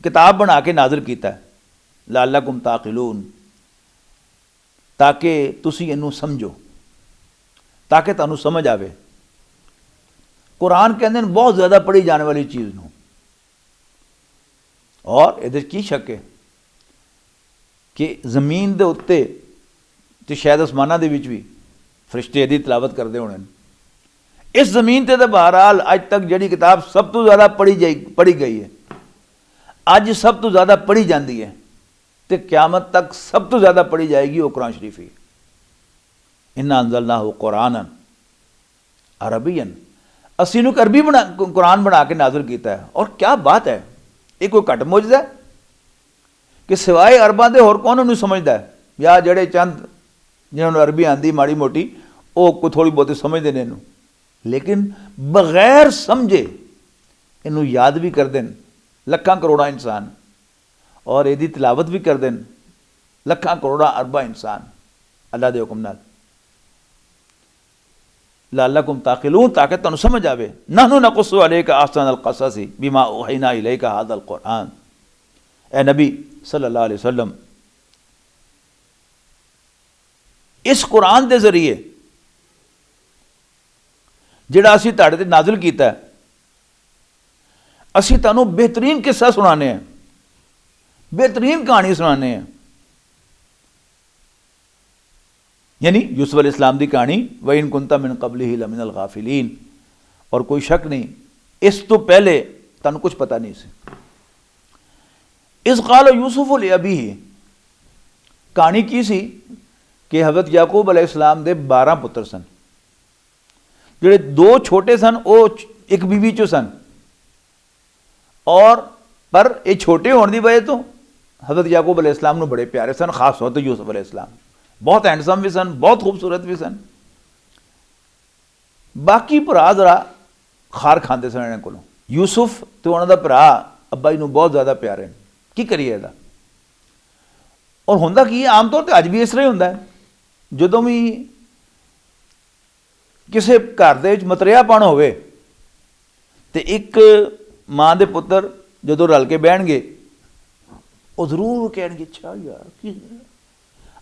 किताब बना के नाज़िल किया है, लअल्लकुम ताक़िलून, ताकि तुसी इनू समझो, ताकि तुहानू समझ आवे। कुरान कहते हैं बहुत ज़्यादा पढ़ी जाने वाली चीज़ नू, और ये की शक है कि जमीन के उत्ते तो शायद आसमाना दे विच भी फरिश्ते इहदी तिलावत करते होने। इस जमीन ते तो बहरहाल अज तक जिहड़ी किताब सब तो ज़्यादा पढ़ी गई है, अज सब तो ज़्यादा पढ़ी जाती है, तो क़यामत तक सब तो ज़्यादा पढ़ी जाएगी वो कुरान शरीफ ही। इन्ना अंज़लनाहु कुरानन अरबियन, असी नूं अरबी कुरान बना के नाज़िल किया है। और क्या बात है, ये कोई घट मुजदा है कि सिवाए अरबां दे होर कौन उन्हें समझदा है? या जड़े चंद जिन्होंने अरबी आंदी माड़ी मोटी वो कोई थोड़ी बहुत समझते हैं इनू, लेकिन बगैर समझे इनू याद भी कर देन लखां करोड़ा इंसान, और यदी तिलावत भी कर देन लखां करोड़ा अरबा इंसान अल्लाह दे हुक्म नाल। लअल्लकुम ताक़िलून, ताकि तुहानू समझ आवे। नहनु नक़ुस्सु अलैका अहसनल क़ससी बिमा औहैना इलैका हाज़ल कुरान। ए नबी सल्लल्लाहु अलैहि वसल्लम, इस कुरान के जरिए जिहड़ा असीं तुहाडे ते नाज़िल कीता है, असीं तुहानू बेहतरीन किस्सा सुनाने हैं, बेहतरीन कहानी सुनाने हैं। यानी यूसुफ अलैहिस्सलाम की कहानी, व इन कुंता मिन क़ब्लिही लमिनल गाफिलीन, और कोई शक नहीं इस तो पहले तुहानू कुछ पता नहीं सी। इस क़ाल यूसुफ लिअबीही, कहानी की सी कि हज़रत याकूब अलैहिस्सलाम दे 12 पुत्र सन, जिहड़े 2 छोटे सन वो एक बीवी चो सन, और पर ये छोटे होने की वजह तो हज़रत याकूब अलैहिस्सलाम नूं बड़े प्यारे सन, खास तौर पर यूसुफ अलैहिस्सलाम बहुत हैंडसम भी सन, बहुत खूबसूरत भी सन। बाकी भरा जरा खार खाते सन इन्हां कोलों। यूसुफ तो उन्होंने भरा अब्बा जी नूं बहुत ज़्यादा प्यारे, की करिए इहदा। और हुंदा की आम तौर पर अज भी इस तरह ही हुंदा है, जदों भी किसी घर दे विच मतरेआपण होवे ते एक माँ दे पुत्तर जदों रल के बहणगे वो जरूर कहणगे अच्छा यार की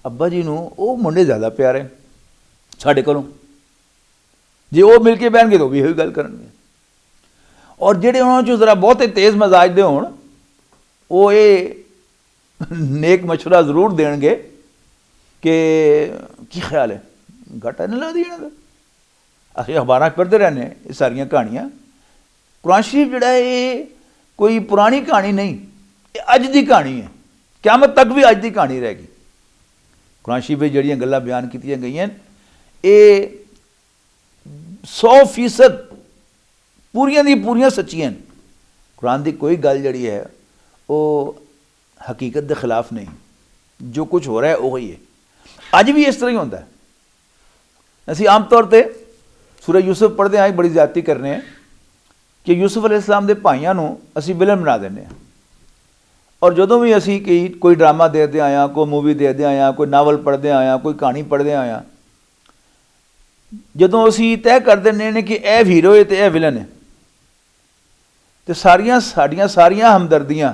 अब्बा जी नूं वो मुंडे ज़्यादा प्यारे साडे कोलों, जे वो मिल के बहणगे तो भी यही गल करनगे। और जिहड़े उन्हां चों जरा बहुते तेज़ मजाज दे होण वो ये नेक मशवरा जरूर देणगे कि की ख्याल है घाटा नहीं लगदी इन्हां दा। असीं अखबारां पढ़दे रहने ये सारियां कहानियां। कुरान शरीफ जिहड़ा ये कोई पुरानी कहानी नहीं, ये अज दी कहानी है, क़यामत तक भी अज दी कहानी रहेगी। कुरान शरीफ में जिहड़ियां गल्लां बयान कीतियां गईयां ये 100% पूरियां दी पूरियां सच्चियां। कुरान की कोई गल जिहड़ी है वो हकीकत के खिलाफ नहीं, जो कुछ हो रहा है वही है। अज भी इस तरह ही होता है। असीं आम तौर पर सूरह यूसुफ पढ़ते आए बड़ी ज़्यादती करने हैं कि यूसुफ अलैहिस्सलाम के भाइयों नूं असीं विलन बना देने हैं। और जदों भी असीं कोई ड्रामा देखते आया, कोई मूवी देखते आया, कोई नावल पढ़ते आया, कोई कहानी पढ़ते आया, जदों असीं तय कर देने ने कि यह हीरो है तो यह विलन है, तो साड़ियाँ सारियां हमदर्दियाँ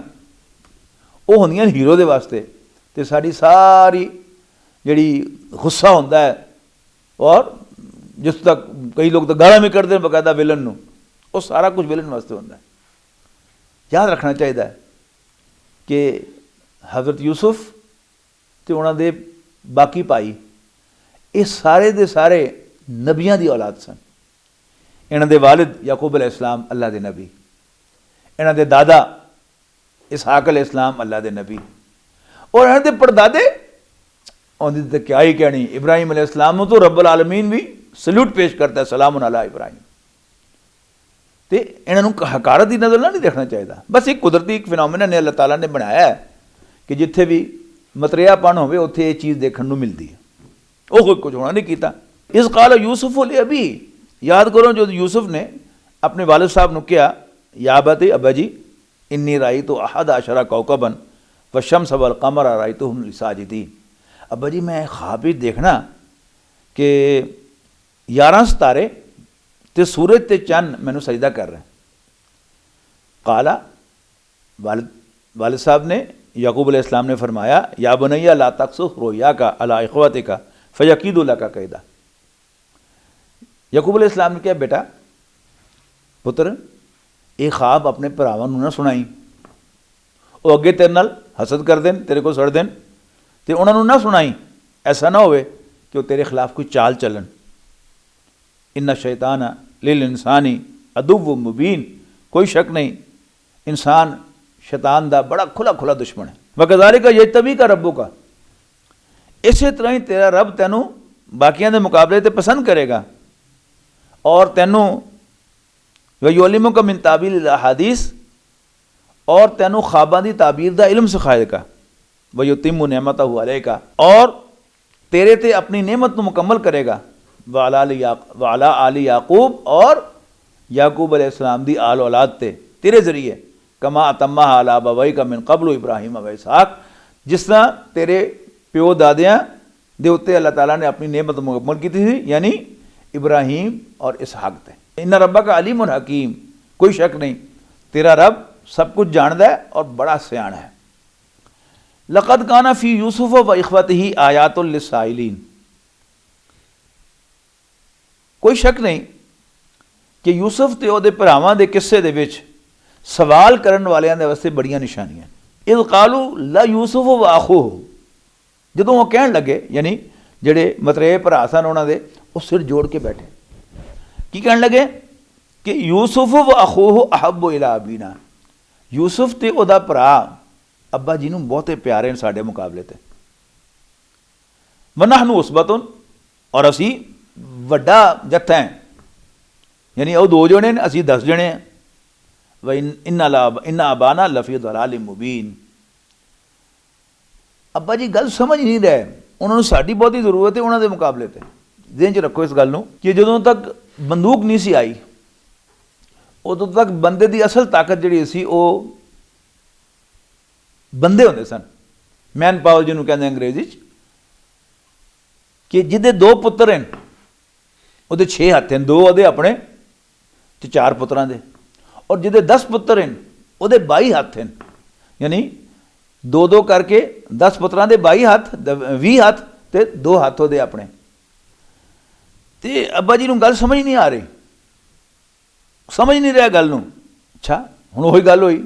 वो होंदियां हीरो दे वास्ते, तो साड़ी सारी जिहड़ी गुस्सा होंदा है, और जिस तक कई लोग तो गालां भी कढ़दे बकायदा विलन नूं, वो सारा कुछ विलन वास्ते होंदा है। याद रखना चाहिए कि हज़रत यूसुफ ते उन्हां दे बाकी भाई ये सारे दे सारे नबियां दी औलाद सन। इन्हां दे वालिद याकूब अलैहिस्सलाम अल्लाह दे नबी, इन्हां दे दादा इसहाक अलैहिस्सलाम अल्लाह दे नबी, और इन्हां दे परदादे उन्दी ते क्या ही कहनी, इब्राहिम अलैहिस्सलाम तो रब्बुल आलमीन भी सल्यूट पेश करता है, सलामुन अला इब्राहिम। तो इन्हों हकारत की नज़र ना नहीं देखना चाहिए, बस एक कुदरती एक फिनोमिना ने अल्लाह ताला ने बनाया है कि जिथे भी मतरेयापन होवे उत्थे ये चीज़ देखने को मिलती है। वो कुछ होना नहीं किया। इस काल यूसुफ अभी याद करो जो यूसुफ ने अपने वालिद साहब ने कहा, या बते अब्बा जी इन्नी राई तो अहद अशरा कौकबन व शम्स वल कमर राई तो हम साजिदीन। अब्बा जी मैं ख्वाब ही देखना कि 11 सितारे ते सूरज ते चंद मैनू सजदा कर रहे हैं। काला वालिद साहब ने याकूब अलैहिस्सलाम ने फरमाया, या बनैया ला तक़सुस रोया का अला इख़्वतिका फ़यकीदु लका कैदा। याकूब अलैहिस्सलाम ने कहा, बेटा पुत्र ये ख्वाब अपने भरावां नूं ना सुनाई, वो अगे तेरे नाल हसद कर देन, तेरे को सड़ देन, तो उन्होंने ना सुनाई। ऐसा ना होवे कि वो तेरे खिलाफ कोई चाल चलन। इन्ना शैतान लिल इंसानी अदुव्व मुबीन, कोई शक नहीं इंसान शैतान दा बड़ा खुला खुला दुश्मन है। वकज़ालिका यज्तबीका रब्बुका, इसे तरह ही तेरा रब तैनू बाकियां दे मुकाबले ते पसंद करेगा और तैनू वयुअल्लिमुका मिन ताबील अहादीस, और तैनू ख्वाबां दी ताबीर दा इल्म सिखाएगा। वयुतिम्मु नेमतहु अलैका, और तेरे ते अपनी नेमत को मुकम्मल करेगा। वाला आली याकूब, और याकूब अलैहिस्सलाम दी आल औलाद ते तेरे जरिए, कमा अतम्मा अला अबवैका का मिन कब्ल इब्राहिम व इसहाक, जिस तरह तेरे प्यो दादियाँ दे उत्ते अल्लाह ताला ने अपनी नेमत मुकम्मल की थी, यानी इब्राहिम और इसहाक ते। इन्ना रब्बा का अलीमुन हकीम, कोई शक नहीं तेरा रब सब कुछ जानता है और बड़ा सयाना है। लक़द काना फ़ी यूसुफ़ व इख़्वतिही आयातुल लिस्साइलीन, कोई शक नहीं कि यूसुफ ते ओहदे भरावां दे किस्से दे विच सवाल करन वालियां दे वास्ते बड़ियां निशानियां। इज़ क़ालू ला यूसुफ व अख़ूहु, जदों वो कहण लगे, यानी जेड़े मतरेए भरा सन उन्हां दे, वो सिर जोड़ के बैठे की कहण लगे कि यूसुफ व अख़ूहु अहब्बु इला अबीना, यूसुफ ते ओहदा भरा अब्बा जी नूं बहुते प्यारे ने साडे मुकाबले ते। व नहनु उसबतुन, और असी वड्डा जत्था है, यानी वो 2 जने ने असी 10 जने हैं। व इन्ना अबाना लफ़ी दलालिम मुबीन, अब्बा जी गल समझ नहीं रहे, उन्होंने साड़ी बहुती जरूरत है उन्होंने मुकाबले ते। ध्यान च रखो इस गल नूं कि जदों तक बंदूक नहीं सी आई उदों तक बंदे की असल ताकत जिहड़ी सी वो बंदे होंदे सन, मैन पावर जिन्होंने कहते हैं अंग्रेजी कि जिहदे 2 पुत्र हैं उहदे 6 हत्थ हैं, 2 उहदे अपने ते 4 पुत्रां दे, और जिहदे 10 पुत्र हैं उहदे 22 हत्थ हैं, यानी 2-2 करके 10 पुत्रां दे 22 हत्थ, 20 हत्थ ते 2 हत्थ उहदे अपने। ते अब्बा जी नूं गल समझ नहीं आ रही, समझ नहीं रहा गल नूं। अच्छा हुण ओही गल होई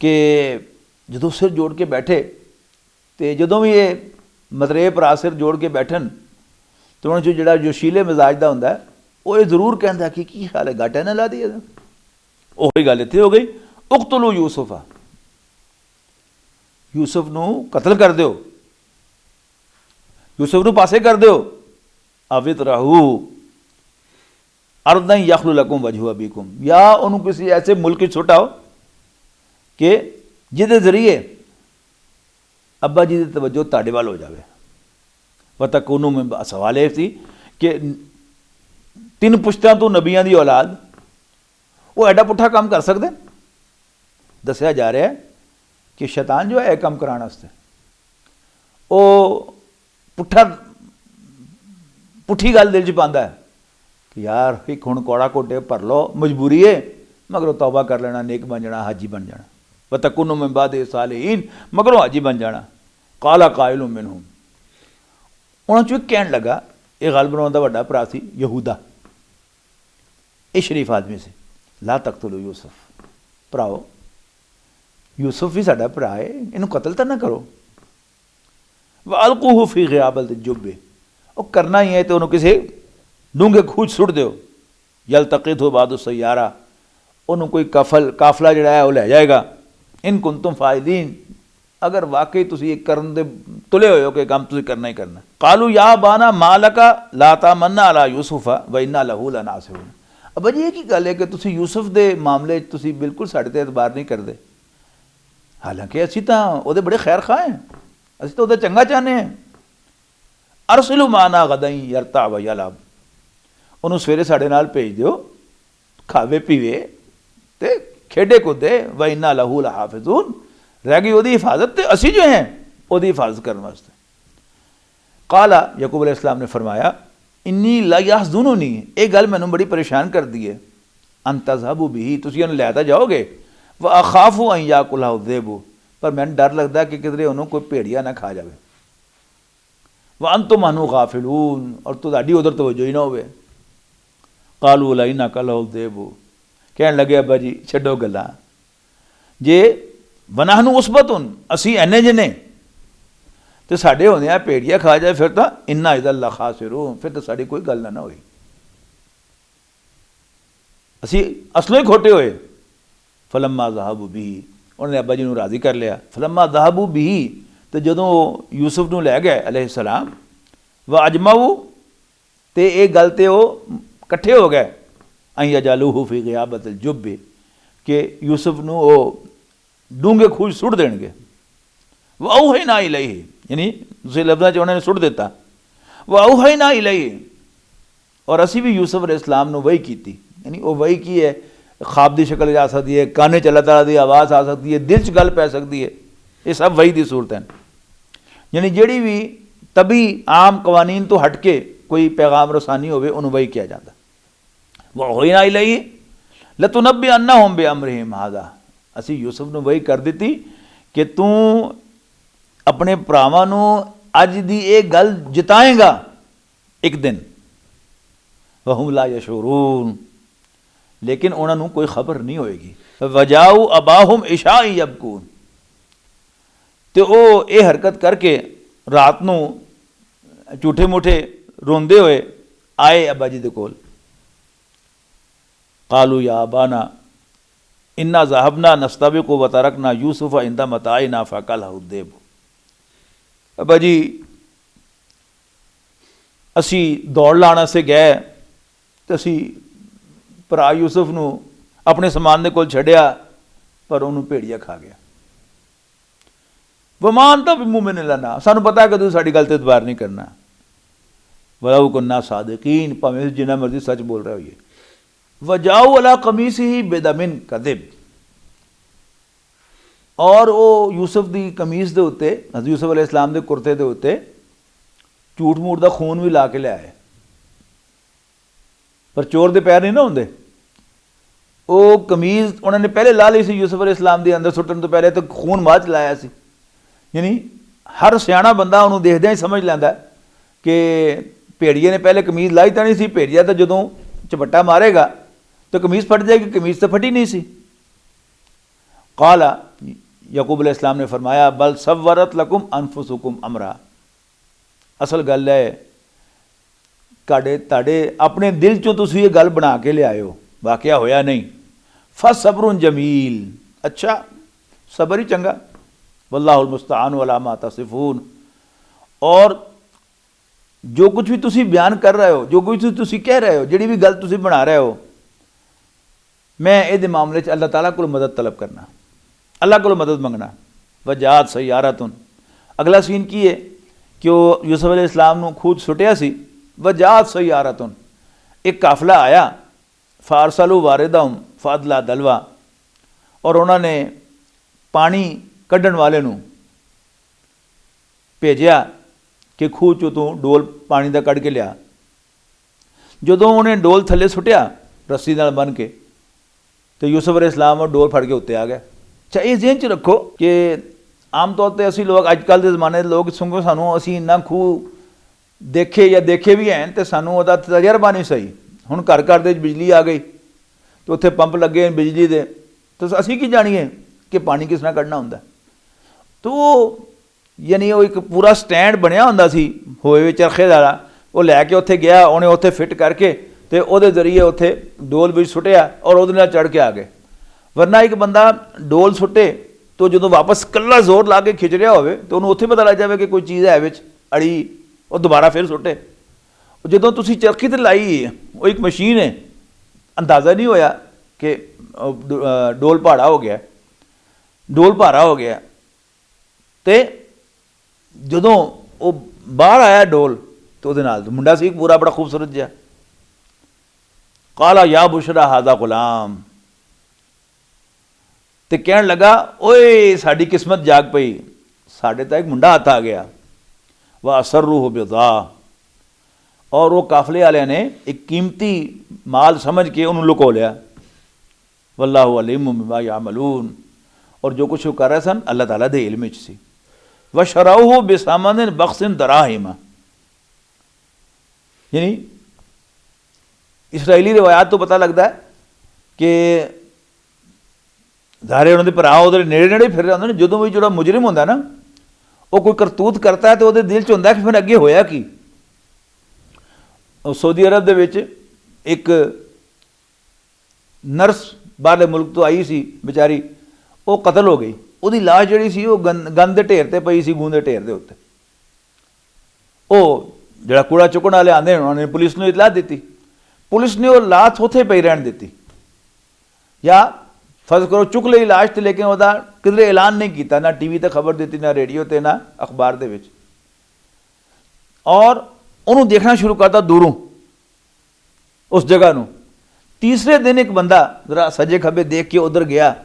कि जदों सिर जोड़ के बैठे, तो जदों भी ये मतरेए भरा सिर जोड़ के बैठन तो उन्होंने जो जोड़ा जोशीले मिजाज का होंदा वो ये जरूर कहता कि ख्याल है गाटा ना ला दिए। वही गल इत्थे हो गई, उक्तलू यूसुफा, यूसुफ नूं कतल कर दो, यूसुफ नूं पासे कर दो। अवित रहू अर्दन यखलु लकुम वजहु अबीकुम, या उन्होंने किसी ऐसे मुल्क छुटाओ कि जिहदे जरिए अब्बा जी की तवज्जो तुहाडे वाल हो जाए। वतकूनू में सवाल यह सी कि 3 पुश्तां तो नबियां की औलाद वो एडा पुठा काम कर सकते। दसिया जा रहा है कि शैतान जो है यह काम कराने वास्ते वो पुठी गल दिल च पांदा है कि यार एक हुण कौड़ा कोटे भर लो, मजबूरी है, मगरों तौबा कर लेना, नेक बन जाना, हाजी बन जाना। वतकुनु मिन बादि सालिहीन, मगरों हाजी बन जाना। काला काइलुम मिनहुम, उन्होंने चो कहन लगा, ये गल बनाउण दा वड्डा भरा सी यहूदा, ये शरीफ आदमी से, ला तक़तुलू यूसुफ, भराओ यूसुफ भी साडा भरा है, इनू कतल तो ना करो। वालकूहू फी गियाबत जुब्बे, वो करना ही है तो उन्होंने किसी डूंगे खूह सुट दो। यलतकित हो बाद सैयारा, उन्होंने कोई काफला जड़ा है वह लै जाएगा। इन कुंतुम फाइदीन, अगर वाकई तुसी एक करन दे तुले हो कि काम तुसी करना ही करना। कालू या बाना मालका लाता मन्ना अला यूसुफा व इन्ना लहू लनासिरून। अब जी एक ही गल है कि तुसी यूसुफ दे मामले तुसी बिल्कुल साढ़े ते एतबार नहीं करते, हालांकि असी तो वो बड़े खैर खा हैं, असी तो चंगा चाहते हैं। अरसलू माना गदई यरता व यलाब, उन्होंने सवेरे साढ़े नाल भेज दिओ, खावे पीवे ते खेडे कूदे। व इन्ना लहू लहाफिजून, रह गई वही हिफाजत, तो असी जो हैं वही हिफाजत करने वास्ते। काला यकूब अलैहिस्सलाम ने फरमाया इन्नी ला याहज़ुनुनी, ये गल मैनू बड़ी परेशान कर दी है। अन तज़हबू बिही, तुसीं उन्हें लै तां जाओगे। व अखाफू अन याकुलहु ज़ेबू, पर मैनू डर लगता कि किधरे उन्होंने कोई भेड़िया ना खा जाए। व अंतुम अन्हु गाफिलून, और तुहाडी उधर तवज्जो ही ना होवे। कालू लइन्नका लहु ज़ेबू, कहन लगे अब्बा जी छड्डो गल्लां, जे वनहनु उसबतुन, असी एने जने तो साढ़े होंदे भेड़िया खा जाए फिर तो इन्ना इज़ा लखासिरून, फिर तो साड़ी कोई गल ना होई, असी असलों ही खोटे होए। फलम्मा ज़हाबू बिही, उन्होंने अब्बा जी नूं राज़ी कर लिया। फलम्मा ज़हाबू बिही, तो जदों यूसुफ नूं लै गए अलैहिस्सलाम, व अजमाऊ, तो ये गल तो वो कट्ठे हो गए। अं यजालूहू फी गियाबत जुब्बे, कि यूसुफ नूं वो डूंगे खूह सुट देंगे। वह औही ना इलैही, यानी दूसरे लफ्ज़ां च उन्होंने सुट दिता। वह औही ना इलैही, और असी भी यूसुफ अलैहिस्सलाम नूं वही की, यानी वो वही की है, ख्वाब की शक्ल आ सकती है, काने च अल्लाह ताला दी आवाज़ आ सकती है, दिल च गल पै सकती है, ये सब वही दी सूरत हैं। यानी जिहड़ी भी तभी आम कवानीन तो हट के कोई पैगाम रसानी होवे उन्होंने वही किया जाता। वह हो ही ना इलैही लतुनब्बि अन्नहुम बिअमरिहिम हाज़ा, असी यूसुफ नूं वही कर दी कि तू अपने भरावां नूं अज दी ये गल जिताएगा एक दिन। वहुम ला यशूरून, लेकिन उन्होंने कोई खबर नहीं होएगी। वजाऊ अबाहुम इशाई यबकून, तो वो ये हरकत करके रात नूं झूठे मूठे रोंदे हुए आए अब्बा जी दे कोल। कालू या अबाना इन्ना ज़हबना नस्तबिकु व तरकना यूसुफ़ इंदा मताइना फ़अकलहु ज़िब। अब्बा जी असी दौड़ लाने से गए तो असी भरा यूसुफ नूं अपने समान दे कोल छड्डिया, पर उन्होंने भेड़िया खा गया। वमान तो मुमिन लना, सानू पता है कि तू साड़ी गल ते एतबार नहीं करना। वलौ कुन्ना सादिकीन, भावें जिन्ना मर्जी सच बोल रहे होइए। वजाऊ अला कमीसिही बिदमिन कदिब, और वो यूसुफ की कमीज के उत्ते, हज़रत यूसुफ अलैहिस्सलाम के कुर्ते के उत्ते झूठ मूठ का खून भी ला के लियाए। पर चोर के पैर नहीं ना होंगे, वो कमीज उन्होंने पहले ला ली सी यूसुफ अलैहिस्सलाम के अंदर सुटन तो पहले, तो खून बाद च लाया सी। यानी हर सियाणा बंदा उन्होंने देखद्या ही समझ लैंदा कि भेड़िए ने पहले कमीज लाई तो नहीं सी, भेड़िया तो जदों झपट्टा मारेगा तो कमीज फट जाएगी, कमीज तो फटी नहीं सी। काला यकूब अलैहिस्सलाम ने फरमाया बल सव्वरत लकुम अनफुसुकुम अमरा, असल गल है ताड़े अपने दिल चों तुसीं ये गल बना के ले आए हो, वाकया होया नहीं। फसब्रुन जमील, अच्छा सबर ही चंगा। वल्लाहुल मुस्तआन अला मा तसिफून, और जो कुछ भी तुसीं बयान कर रहे हो, जो कुछ तुसीं कह रहे हो, जिहड़ी भी गल तुसीं बना रहे हो, मैं ये मामले च अल्लाह ताला को मदद तलब करना, अल्लाह को मदद मंगना। वजात सैयारतुन, अगला सीन की है कि वो यूसुफ अलैहिस्सलाम नूं खूह सुटिया सी। वजात सैयारतुन, एक काफिला आया। फारसलू वारिदहुम फादला दलवा, और उन्होंने पानी कढ़न वाले नूं भेजिया कि खूह चों तू डोल पानी का कढ़ के लिया। जदों उन्हें डोल थले सुटिया रस्सी नाल बन के, तो यूसुफ अलैहिस्सलाम और डोल फड़ के उत्ते आ गया। अच्छा ये ज़हन च रखो कि आम तौर पर असी लोग अजकल के जमाने के लोग संगो सानू असी इन्ना खूह देखे या देखे भी हैं तो सानू उहदा तजर्बा नहीं सही। हुण घर घर दे बिजली आ गई तो उत्थे पंप लगे बिजली दे, तो असी की जानीए कि पानी किस तरह कढ़ना हुंदा। तो यानी वो एक पूरा स्टैंड बनया हुंदा सी होए चरखे वाला, वो लैके उत्थे गया, उन्हें उत्थे फिट करके ते ओहदे जरिए उत्थे डोल विच सुटिया और ओहदे नाल चढ़ के आ गए। वरना एक बंदा डोल सुटे तो जो वापस कल्ला जोर ला के खिच रहा होवे तो उन्होंने उत्थे पता लग जाए कि कोई चीज़ है विच अड़ी, और दोबारा फिर सुटे। जो तुसी चरखी ते लाई वो एक मशीन है, अंदाज़ा नहीं होया कि डोल भाड़ा हो गया, डोल भारा हो गया। तो जदों वो बाहर आया डोल तो उहदे नाल मुंडा सी पूरा बड़ा खूबसूरत जिहा। काला या बुशरा हादा गुलाम, तो कहन लगा ओए साड़ी किस्मत जाग पई, साढ़े तो एक मुंडा हाथ आ गया। वह असर्रूह बिदा, और वो काफले वाले ने एक कीमती माल समझ के उन्होंने लुको लिया। वल्लाहु अलीम बिमा यामलून, और जो कुछ वो कर रहे सन अल्लाह ताला दे इल्म विच सी। व शराउहु बिसमनिन बख्सिन दराहिमा, यानी इसराइली रिवायात तो पता लगता है कि ज़ाहिर उन्होंने भरा उधर नेड़े नेड़े फिर रहे होंगे। जो भी जो मुजरिम होंगे ना वो कोई करतूत करता है तो वो दिल च होंदा कि फिर अगे होया कि। सऊदी अरब दे विच एक नर्स बाहरले मुल्क तो आई सी बेचारी, वो कतल हो गई। उसकी लाश जी सी वो गंद के ढेर से पई सी, गूंद के ढेर के उत्ते। वो जो कूड़ा चुकण वाले आते उन्होंने पुलिस को इतला दी, पुलिस ने वो लाश उत्थे पई रहन दी। या फर्ज करो चुक ली लाश तो, लेकिन वह किधरे ऐलान नहीं किया, ना टीवी ते खबर दी, ना रेडियो ते, ना अखबार दे विच। और उन्होंने देखना शुरू करता दूरों उस जगह नूं। तीसरे दिन एक बंदा जरा सजे खब्बे देख के उधर गया,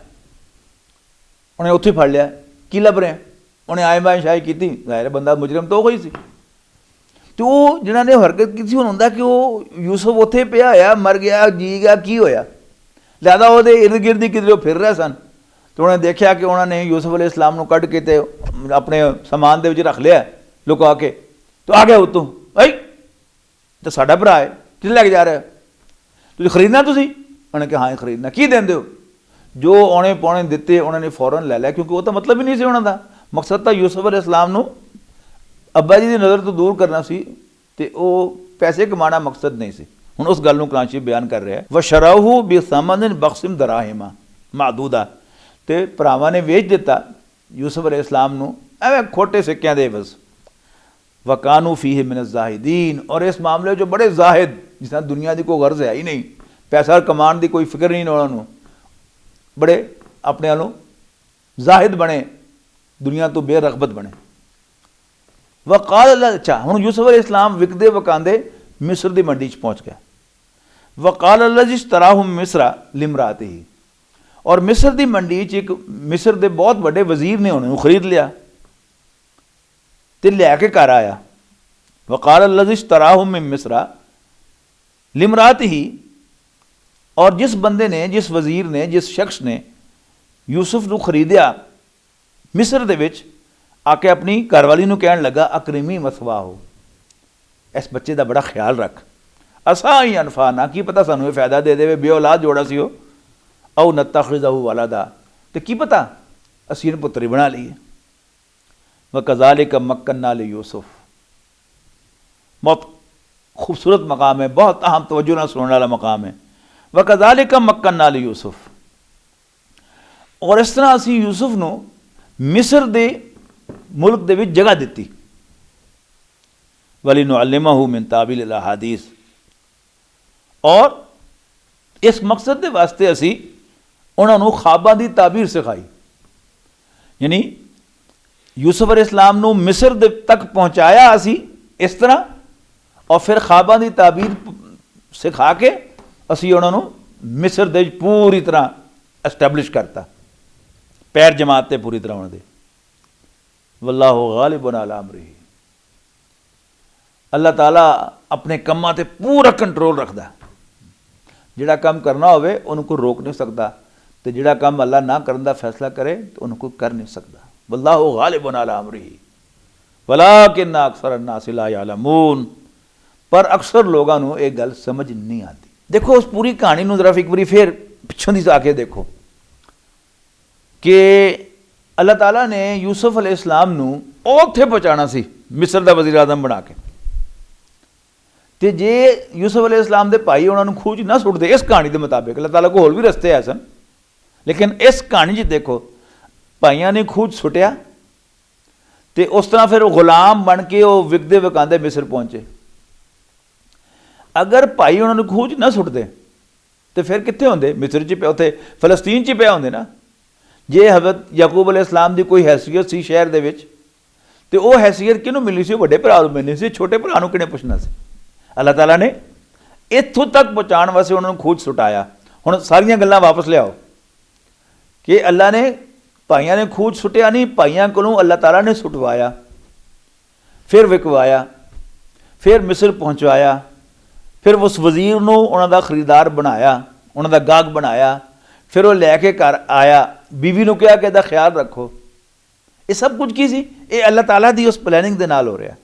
उन्हें उत्थे फड़ लिया, की लभ रहे हैं, उन्हें आए बाए शाई की। जाहिर बंदा मुजरिम तो वही सी। तो जिन्होंने हरकत की हुण हुंदा कि वो यूसुफ उत्थे पिया होया, मर गया, जी गया, की होया। लिहाजा वो इर्द गिर्द ही किधरे फिर रहे सन। तो उन्हें देखा कि उन्होंने यूसुफ अलैहि सलाम नूं कढ़ के ते अपने समान दे विच रख लिया लुका के। तो आ गया उत्तों, भाई तो साडा भरा है, किस लैके जा रहे हो, तुसीं खरीदना, तुसीं? उन्हें कहा हाँ खरीदना, की देंदे हो? जो औने पौने दिते उन्होंने फौरन ले लिया, क्योंकि वो तो मतलब ही नहीं सी उन्हों का। मकसद तो यूसुफ अलैहि सलाम नूं अब्बा जी की नज़र तो दूर करना सी, ते वो पैसे कमाना मकसद नहीं सी। हुण उस गल नूं कुरान शरीफ बयान कर रहा है, व शराउहु बिसमनिन बख्सिन दराहिमा मादूदा, ते भरावां ने वेच दिता यूसुफ अलैहि सलाम नूं एवें खोटे सिक्कियां दे बस। वकानू फीह मिन ज़ाहिदीन, और इस मामले जो बड़े जाहिद, जिस तरह दुनिया की कोई गर्ज है ही नहीं, पैसा कमान की कोई फिक्र नहीं उन्होंने, बड़े अपने वालों जाहिद बने, दुनिया तो बेरगबत बने। वकाल, अच्छा हुण यूसुफ अलैहि सलाम विकदे वकांदे मिस्र की मंडी च पहुँच गया। वकाल अल्लाह जिस तरह मिस्रा लिमरात ही, और मिस्र की मंडी च एक मिस्र के बहुत बड़े वजीर ने उन्होंने खरीद लिया तो लिया घर आया। वकाल अल्लाह जिस तरह मिस्रा लिमरात ही, और जिस बंदे ने, जिस वजीर ने, जिस शख्स ने यूसुफ को खरीदिया मिस्र दे विच, आके अपनी घरवाली नूं कहण लगा अकरीमी मसवा हो, इस बच्चे का बड़ा ख्याल रख, असा ही अनफा ना, की पता सानू फायदा दे दे, बे औलाद जोड़ा सी हो, औ नत्तखिज़हु वलदा, तो की पता असीं इहनूं पुत्तरी बना लीए। व कज़ालिका मक्कन्ना लि यूसुफ, बहुत खूबसूरत मकाम है, बहुत अहम तवज्जो ना सुनने वाला मकाम है। व कज़ालिका मक्कन्ना लि यूसुफ, और इस तरह असीं यूसुफ नूं मिस्र दे मुल्क दे विच जगह दिती। वलिनुअल्लिमहु मिन तावील अल अहादीस, और इस मकसद के वास्ते असी उन्होंने ख्वाबां की ताबीर सिखाई। यानी यूसुफ अलैहिस्सलाम नूं मिस्र तक पहुँचाया असी इस तरह, और फिर ख्वाबां की ताबीर सिखा के असी उन्होंने मिस्र दे पूरी तरह एस्टैबलिश करता, पैर जमाते पूरी तरह उन्होंने। वल्लाहु गालिबुन अला अमरिही, अल्लाह ताला अपने कम्मां ते पूरा कंट्रोल रखता। जिहड़ा काम करना होवे उनको रोक नहीं सकता, तो जिहड़ा काम अल्लाह ना करने का फैसला करे तो उनको कर नहीं सकता। वल्लाहु गालिबुन अला अमरिही वलाकिन्ना अक्सर अन्नास ला यअलमून, पर अक्सर लोगों को एक गल समझ नहीं आती। देखो उस पूरी कहानी नूं जरा एक बारी फिर पिछों दी आके देखो। कि अल्लाह ताला ने यूसुफ अलैहिस्सलाम नूं उत्थे पहुँचाना सी मिस्र दा वज़ीर आज़म बना के, ते जे यूसुफ अलैहिस्सलाम दे भाई उन्होंने खूह च ना सुटदे, इस कहानी के मुताबिक अल्लाह ताला को होर भी रस्ते है सन, लेकिन इस कहानी च देखो भाइयों ने खूह च सुटिया ते उस तरह फिर गुलाम बन के वो विकदे विकांदे मिस्र पहुंचे। अगर भाई उन्होंने खूह च ना सुटते तो फिर कित्थे होंदे? मिस्र च पे, उत्थे फलस्तीन च पे होंदे ना। जे हज़रत याकूब अलैहिस्सलाम की कोई हैसियत सी शहर दे विच, ते वो हैसियत किहनूं मिली सी? वड्डे भरा नूं मिलनी सी, छोटे भरा नूं किहने पुछना सी? अल्लाह ताला ने इत्थों तक पहुँचाने वास्ते उन्होंने खूह च सुटाया। हुण सारियां गल्लां वापस लियाओ कि अल्लाह ने भाइयों ने खूह च सुटिया नहीं, भाइयों कोलों अल्लाह ताला ने सुटवाया, फिर विकवाया, फिर मिस्र पहुँचवाया, फिर उस वज़ीर नूं उन्हां दा खरीदार बनाया, उन्हां दा गाहक बनाया, फिर वो लैके घर आया, बीवी नूं कहा कि इहदा ख्याल रखो। ये सब कुछ की सी? ये अल्लाह ताला दी उस प्लैनिंग दे नाल हो रहा।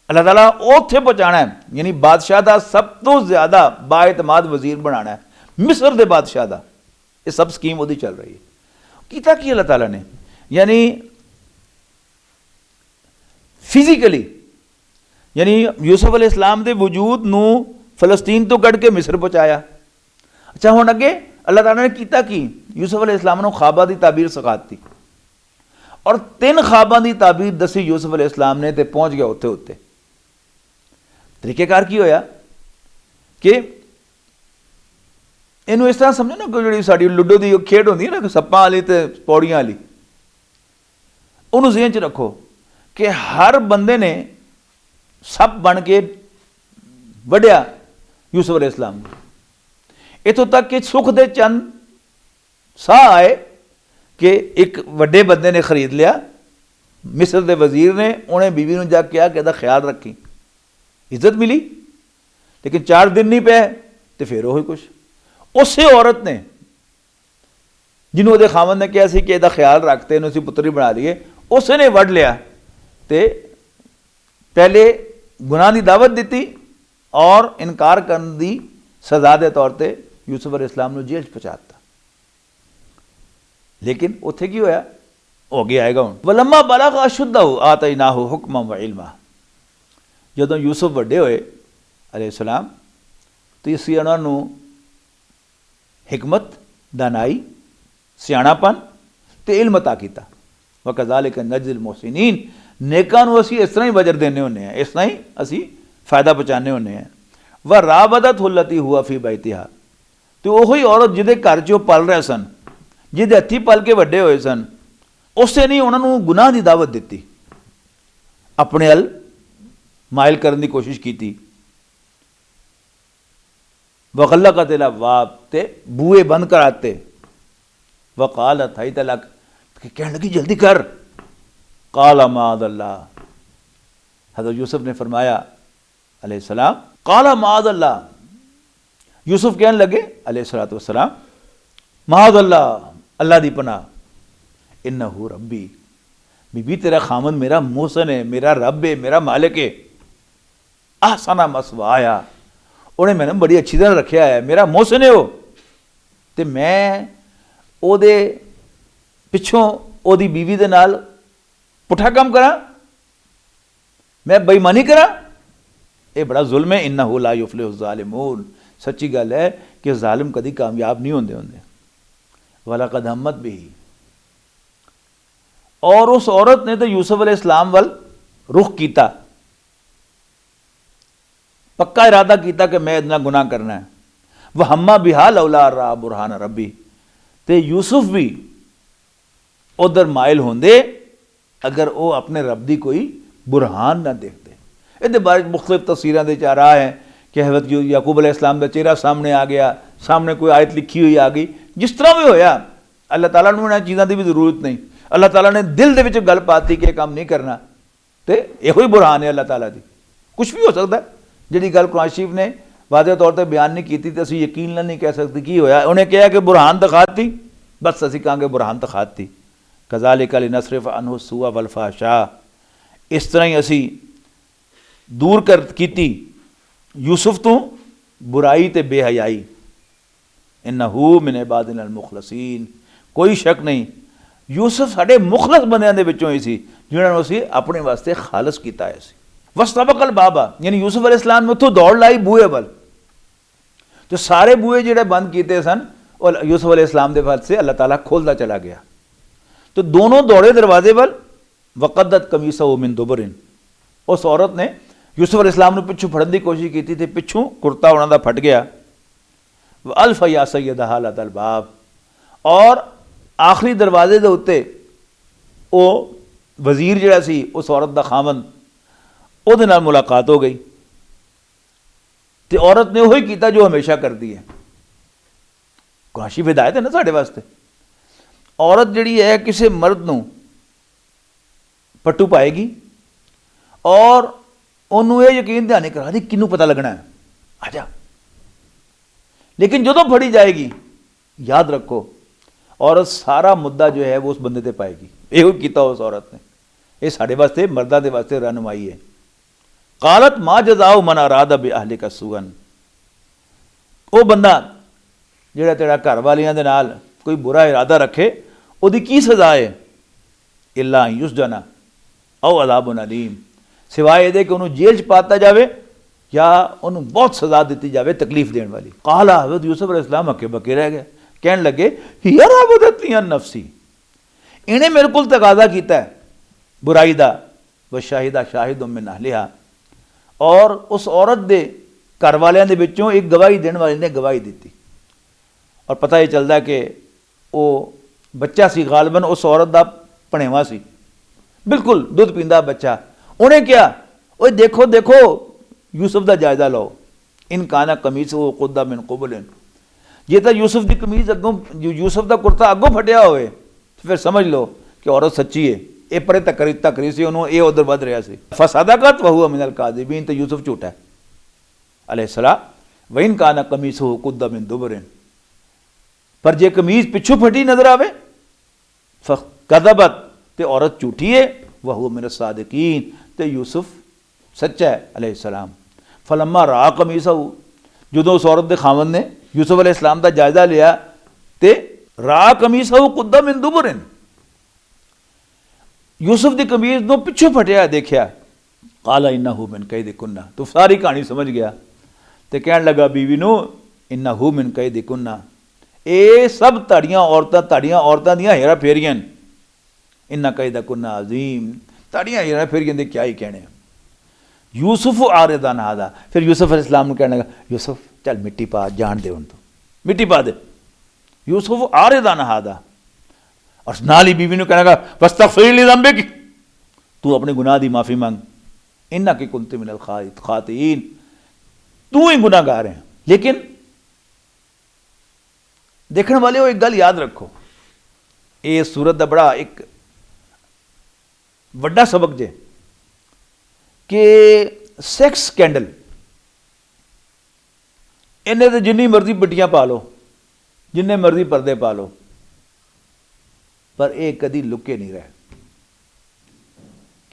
अल्लाह ताला उत्थे पहुँचाना है, यानी बादशाह का सब तो ज़्यादा बाएतमाद वज़ीर बनाना है, मिस्र के बादशाह का। ये सब स्कीम वो चल रही है। कीता की अल्लाह ताला ने? यानी फिजिकली, यानी यूसुफ अलैहिस्सलाम के वजूद नूं फलस्तीन तो कढ़ के मिस्र पहुँचाया। अच्छा हुण अगे अल्लाह ताला ने कीता की? यूसुफ अलैहिस्सलाम नूं ख्वाबां दी ताबीर सिखाती और 3 ख्वाबां दी ताबीर दसी यूसुफ अलैहिस्सलाम ने, ते पहुँच गया उत्थे उत्ते। तरीकेकार की होया कि इनू इस तरह समझो ना, कोई जी साड़ी लुडो की खेड होंदी है ना, सप्पां वाली ते पौड़ियां वाली, उन्होंने ज़हन च रखो कि हर बंदे ने सप बन के वढ़िया यूसुफ अलैहिस्सलाम को, इतों तक कि सुख दे चंद साह आए कि एक वड्डे बंदे ने खरीद लिया, मिस्र के वजीर ने, उन्हें बीवी ने जाके कहा कि इसका ख्याल रखी। इज्जत मिली, लेकिन 4 दिन नहीं पे तो फिर वही कुछ। उस औरत ने जिन्हों वो खामन ने कहा कि इसका ख्याल रखते इन्हों असीं पुत्री बना लीए, उसने वढ़ लिया तो पहले गुनाह की दावत दी और इनकार करने की सज़ा के तौर पर यूसुफ अलैहिस्सलाम नूं जेल पहुँचाता। लेकिन उत्थे की होया? हो गया आएगा हुण। वलम्मा बलग अशुद्धहु आतैनाहु हुक्मन व इल्मा। जदों यूसुफ वड्डे होए अलैहिस्सलाम तो असीं उन्हां नूं हिकमत, दानाई, सियाणापन ते इल्म अता कीता। व कज़ालिका नज़्ज़िल मुहसिनीन। नेकां नूं असीं इस तरह ही वजर देने हुन्ने हैं, इस तरह ही असीं फायदा पहुँचाने हुन्ने हैं। व राबदतहु लती हुआ फी बैतिहा। तो वही औरत जिहदे घर च पल रहे सन, जिहदे हत्थी पल के वड्डे होए सन, उसने नहीं उन्होंने गुनाह की दावत दी, अपने अल माइल करने की कोशिश की। वग़ल्लक़त अल-अब्वाब, ते बूए बंद कराते। वक़ालत हैत लक, कहने लगी जल्दी कर। क़ाल माअज़ल्लाह, हज़रत यूसुफ ने फरमाया अलैहिस्सलाम, क़ाल माअज़ल्लाह, यूसुफ कहने लगे अलैहिस्सलातु वस्सलाम, माअज़ल्लाह, अल्लाह दी पनाह, इन्नहु रब्बी, बीबी तेरा खामन मेरा मोहसन है, मेरा रब है, मेरा मालिक है। ahsana मसवाया, उन्हें मैंने बड़ी अच्छी तरह रखा है, मेरा मोहसन है वो, तो मैं ओदे पिछों ओदी बीवी दे नाल पुठा काम करा, मैं बेईमानी करा? ये बड़ा जुल्म है। इन्नहु ला युफ्लिहु ज़ालिमून, सच्ची गल है कि जालिम कभी कामयाब नहीं होंदे होंदे। वलक़द हम्मत बिही, और उस औरत ने तो यूसुफ अलैहिस्सलाम वल रुख किया, पक्का इरादा किया कि मैं इतना गुनाह करना है। वह हम्मा बिहा लौला रा बुरहान रब्बी, ते यूसुफ भी उधर माइल होंदे अगर वो अपने रब दी कोई बुरहान ना देखते। ये बारे मुख्तलिफ तफसीरां दे चाह रहा है कि हज़रत याकूब अलैहिस्सलाम का चेहरा सामने आ गया, सामने कोई आयत लिखी हुई आ गई, जिस तरह भी होया अल्लाह ताला नूं इन्हां चीज़ों की भी जरूरत नहीं। अल्लाह ताला ने दिल दे विच गल पाती कि काम नहीं करना, तो यही बुरहान है अल्लाह ताला दी। कुछ भी हो सकता है, जिहड़ी गल कुरान शरीफ ने वादे तौर पर बयान नहीं की तो असीं यकीन नहीं कह सकते की होया। उन्हें कहा कि बुरहान दिखाती, बस असीं कहांगे बुरहान दिखाती। कज़ालिका लिनसरिफ़ अन्हु सुआ वल फ़हशा, इस तरह ही असीं दूर कर कीती यूसुफ तो बुराई ते बेहयाई। इन्नहु मिन इबादिनल मुखलसीन, कोई शक नहीं, यूसुफ साढ़े मुखलस बंदियां दे विचों ही सी जिन्हां नूं असीं अपने वास्ते खालस कीता है सी। वस्तबकल बाबा यानी यूसुफ अलैहिस्सलाम ने उत्थों दौड़ लाई बूहे वल, तो सारे बूहे जिहड़े बंद कीते सन और यूसुफ अलैहिस्सलाम दे वास्ते अल्लाह ताला खोलता चला गया। तो दोनों दौड़े दरवाजे वल, वक़द्दत कमीसहु मिन दुबरिन, उस औरत ने यूसुफ अलैहिस्सलाम नूं पिछों फड़न की कोशिश की तो पिछों कुर्ता उन्हां दा फट गया। अल्फ या सैयदहा लदल बाब, और आखिरी दरवाजे के उत्ते वो वजीर जिहड़ा सी उस औरत का खामन उहदे नाल मुलाकात हो गई। तो औरत ने वही किया जो हमेशा करती है। काशी हिदायत है ना साढ़े वास्ते। औरत जिहड़ी है किसी मर्द नूं पट्टू पाएगी और उन्होंने ये यकीन ध्यान करा दी किनू पता लगना है, आजा। लेकिन जो फड़ी जाएगी याद रखो औरत सारा मुद्दा जो है वो उस बंदे ते पाएगी। यो किया उस औरत ने। ये साढ़े वास्ते मर्दा दे वास्ते रहनुमाई है। कालत मां जज़ाउ मन अरादा बि अहलिका सुअन, वो बंदा जिहड़ा तेरा घर वालियां दे नाल कोई बुरा इरादा रखे उहदी की सज़ा है? इल्ला युसजना औ अज़ाबुन अलीम, सिवाए ये कि उन्होंने जेल च पाता जाए या उन्होंने बहुत सज़ा दी जाए तकलीफ देने वाली। काला हज़रत यूसुफ अलैहिस्सलाम हके बके रह गए, कहने लगे हिया रावदतनी अन नफ्सी, इन्हें मेरे को तकाजा किया है बुराई का। व शाहिदा शाहिद मिन अहलिहा, और उस औरत के घर वालियां दे विचों एक गवाही देने वाले ने गवाही दी। और पता ही चलता है कि वो बच्चा सी गालबन उस औरत का भणेवा सी, बिल्कुल दुध पींदा बच्चा। उन्हें क्या, वो देखो देखो यूसुफ का जायजा लो, इन काना कमीज वो कुद्दा मिन कुबलिन, जे तो यूसुफ की कमीज अगों यूसुफ का कुर्ता अगों फटिया होए तो फिर समझ लो कि औरत सच्ची है। ये परे तकरी सी उन्होंने, ये उधर वध रहा सी। फसादाकत वहुवा मिनल काज़िबीन, तो यूसुफ झूठा है अलैहिस्सलाम। वइन काना कमीसहु कुद्दा मिन दुबरिन, पर जे कमीज पिछू फटी नजर आवे फकज़बत, ते औरत झूठी है। वहुवा मिन सादिकीन, ते यूसुफ सच्चा है अलैहिस्सलाम। फलम्मा रा कमीसहु, जदों उस औरत के खामन ने यूसुफ अलैहिस्सलाम का जायजा लिया ते रा कमीसहु कुद्दा मिन दुबरिन, यूसुफ की कमीज को पिछू फटिया देखा। काला इन्नहु मिन कैदिकुन्ना, तो सारी कहानी समझ गया। तो कहने लगा बीवी नू इन्नहु मिन कैदिकुन्ना, ये सब ताड़ियां औरतां दियां हेरा फेरियां। इन्ना कैदकुन्ना अजीम, ताड़ियां हेरा फेरियां दे क्या ही कहने। यूसुफ आरिदान हादा, फिर यूसुफ अलैहिस्सलाम ने कहने लगा यूसुफ चल मिट्टी पा, जान दे उन, तो मिट्टी पा दे। यूसुफ आरिदान हादा, और नाल ही बीवी ने कहने लगा वस्तगफिर ली ज़ंबिक, तू अपने गुनाह की माफ़ी मांग। इन्ना की कुंती मिनल खातिईन, तू ही गुनाहगार है। लेकिन देखने वाले हो एक गल याद रखो, ये सूरत का बड़ा एक वड्डा सबक जे कि सैक्स स्कैंडल इन्हें तो जिन्नी मर्जी बिटियां पा लो, जिन्ने मर्जी पर्दे पा लो, पर यह कदी लुके नहीं रहे।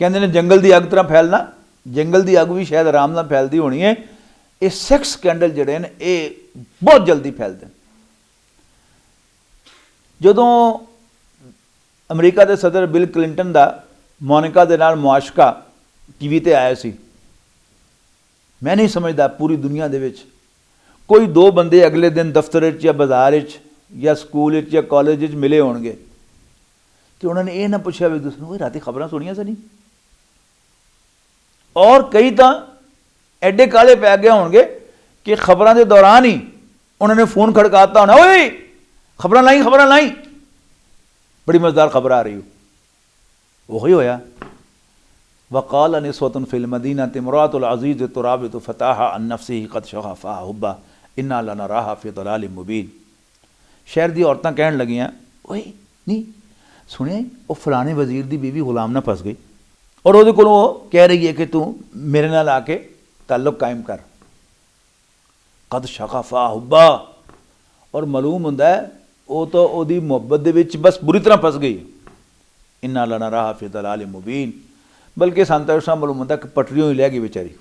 कहते हैं जंगल की अग तरह फैलना, जंगल की अग भी शायद आराम नाल फैलती होनी है, ये सैक्स स्कैंडल जिहड़े हैं ये बहुत जल्दी फैलते हैं। जदों अमरीका के सदर बिल क्लिंटन का मोनिका दे नाल मुआशका टीवी ते आया सी, मैं नहीं समझदा पूरी दुनिया दे विच कोई दो बंदे अगले दिन दफ्तर या बाजार या स्कूल या कॉलेज मिले होणगे तो उन्होंने ये ना पूछा भी दूसरे राती खबरां सुनिया सी नहीं, और कई तो एडे काले पै गए होणगे कि खबरां के दौरान ही उन्होंने फोन खड़काता होना, ओए खबरां लाई, बड़ी मजेदार खबर आ रही हो। वही होया। वक़ाल निस्वतुन फिल मदीनति इम्राअतुल अज़ीज़ तुराबितु फ़ताहा अन नफ़्सिही क़द शग़फ़हा हुब्बा इन्ना लनराहा फ़ी ज़लालिम मुबीन। शहर दी औरतां कहन लगियां, ओए नहीं सुने वो फलाने वजीर दी बीवी गुलाम ना फस गई और वो कह रही है कि तू मेरे नाल आके ताल्लुक कायम कर। क़द शग़फ़हा हुब्बा, और मालूम हुंदा है वो तो ओदी मुहब्बत दे विच बस बुरी तरह फस गई। इन्ना लनराहा फ़ी ज़लालिम मुबीन, बल्कि सांता मालूम होता कि पटरियों ही लै गई बेचारी।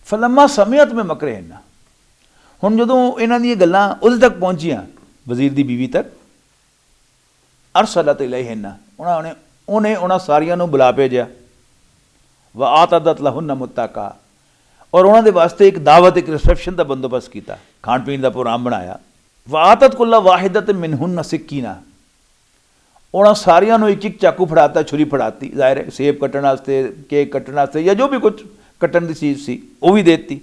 फलम्मा समियत में मकरे हिन्ना, हुण जदों इन्हां दी गल्लां उहदे तक पहुंचियां वजीर दी बीवी तक, अरसलत इलैहिन्ना, उन्हें उन्हां सारियां नूं बुला भेजिया। व आतदत लहुन्ना मुत्तका, और उन्हां दे वास्ते एक दावत, एक रिसैप्शन का बंदोबस्त किया, खाण पीण का प्रोग्राम बनाया। व आतत कुल्ला वाहिदत मिनहुन्ना सिक्कीना, उन्हां सारियां नूं एक एक चाकू फड़ाता, छुरी फड़ाती, जाहिर है सेब कट्टण वास्ते, केक कट्टण वास्ते, या जो भी कुछ कट्टण की चीज़ सी वो भी देती।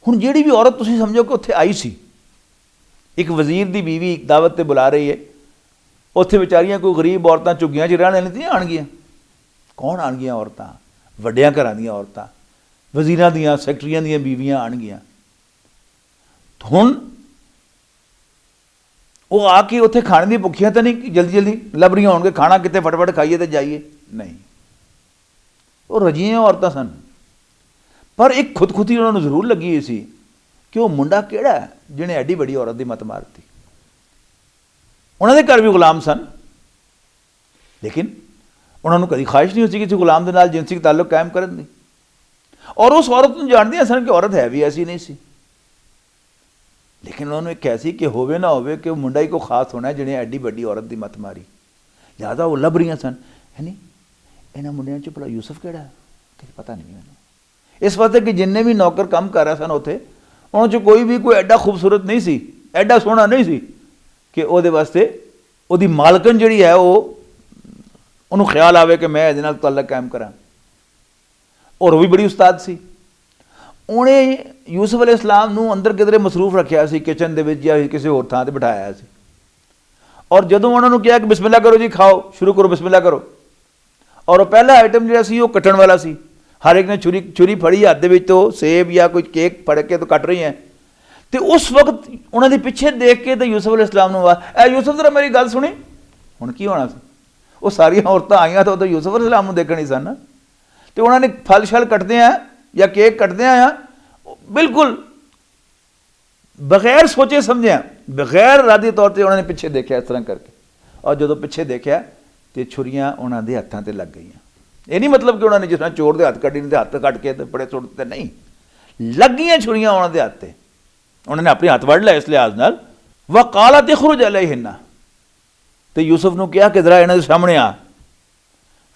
हुण जिहड़ी भी औरत तुसीं समझो कि उत्थे आई सी, एक वजीर की बीवी एक दावत पर बुला रही है, उत्थे बेचारियां कोई गरीब औरतां झुग्गियां च रहण वालियां नहीं आउणगियां। कौन आउणगियां? औरतां, वड्डियां घरां दीयां औरतां, वजीरां दीयां, सैकटरियां दीयां बीवियां आउणगियां। हुण वो आके उत्थे खाने दी भुखियां तो नहीं जल्दी जल्दी लभ रही होणगे, खाना कितने फटाफट खाइए तो जाइए, नहीं, वो रजियां औरतां सन। पर एक खुदखुदी उन्होंने जरूर लगी हुई सी कि वो मुंडा किहड़ा है जिन्हें एडी बड़ी औरत की मत मारती। उन्होंने घर भी गुलाम सन, लेकिन उन्होंने कभी ख्वाहिश नहीं होती किसी गुलाम के नाल जिनसी ताल्लुक कायम करने की। और उस औरत को जानदियां सन कि औरत है भी ऐसी नहीं सी, लेकिन उन्होंने एक ऐसी कि होवे ना होवे कि मुंडा ही को खास होना है जिन्हें एडी बड़ी औरत की मत मारी। लिहाजा वो लभ रही सन, है नहीं इन्होंने मुंडिया च भला यूसुफ केड़ा है, कि पता नहीं मैंने। इस वास्ते कि जिन्ने भी नौकर काम कर रहे सन उत्थे, उन्होंने कोई भी कोई एडा खूबसूरत नहीं सी, एडा सोहना नहीं सी कि ਉਹਦੇ वास्ते ਉਹਦੀ मालकन जिहड़ी है ਉਹਨੂੰ ख्याल आवे कि मैं ਇਹਦੇ ਨਾਲ ताल्लुक कायम करा। और वो भी बड़ी उस्ताद सी। उन्हें यूसुफ अलैहिस्सलाम नूं अंदर किधरे मसरूफ रखिया सी, किचन दे विच या किसी होर थां ते बिठाया सी। और जदों उन्होंने कहा कि बिस्मिल्लाह करो जी, खाओ शुरू करो, बिस्मिल्लाह करो। और पहला आइटम जो सी वो कट्टण वाला सी। हर एक ने छुरी फड़ी हाथ दे विच, तो सेब या कोई केक फड़ के तो कट रही हैं। तो उस वक्त उन्होंने पिछे देख के तो यूसुफ अलैहिस्सलाम नूं ए यूसुफ जरा मेरी गल सुनी। हुण की होना सी, वो सारियां औरतां आईयां तो यूसुफ अलैहिस्सलाम नूं देखण ही सन। तो उन्होंने फल शल कटदे हैं या केक कटदे हैं, बिल्कुल बगैर सोचे समझे, बगैर इरादी तौर पर उन्होंने पिछे देखा इस तरह करके। और जो पिछे देखा तो छुरियां उन्होंने हत्थों से लग गई। ये नहीं मतलब कि उन्होंने जिस तरह चोर के हथ कड्ढी ने हथ कट के बड़े सुटते, नहीं, लग गई छुरियां उन्होंने हथ से। उन्होंने अपने हथ वढ़ लिया इस लिहाज नाल। व काला तखरुज अलैहिन्ना, तो यूसुफ ने कहा कि जरा इन्होंने सामने आ।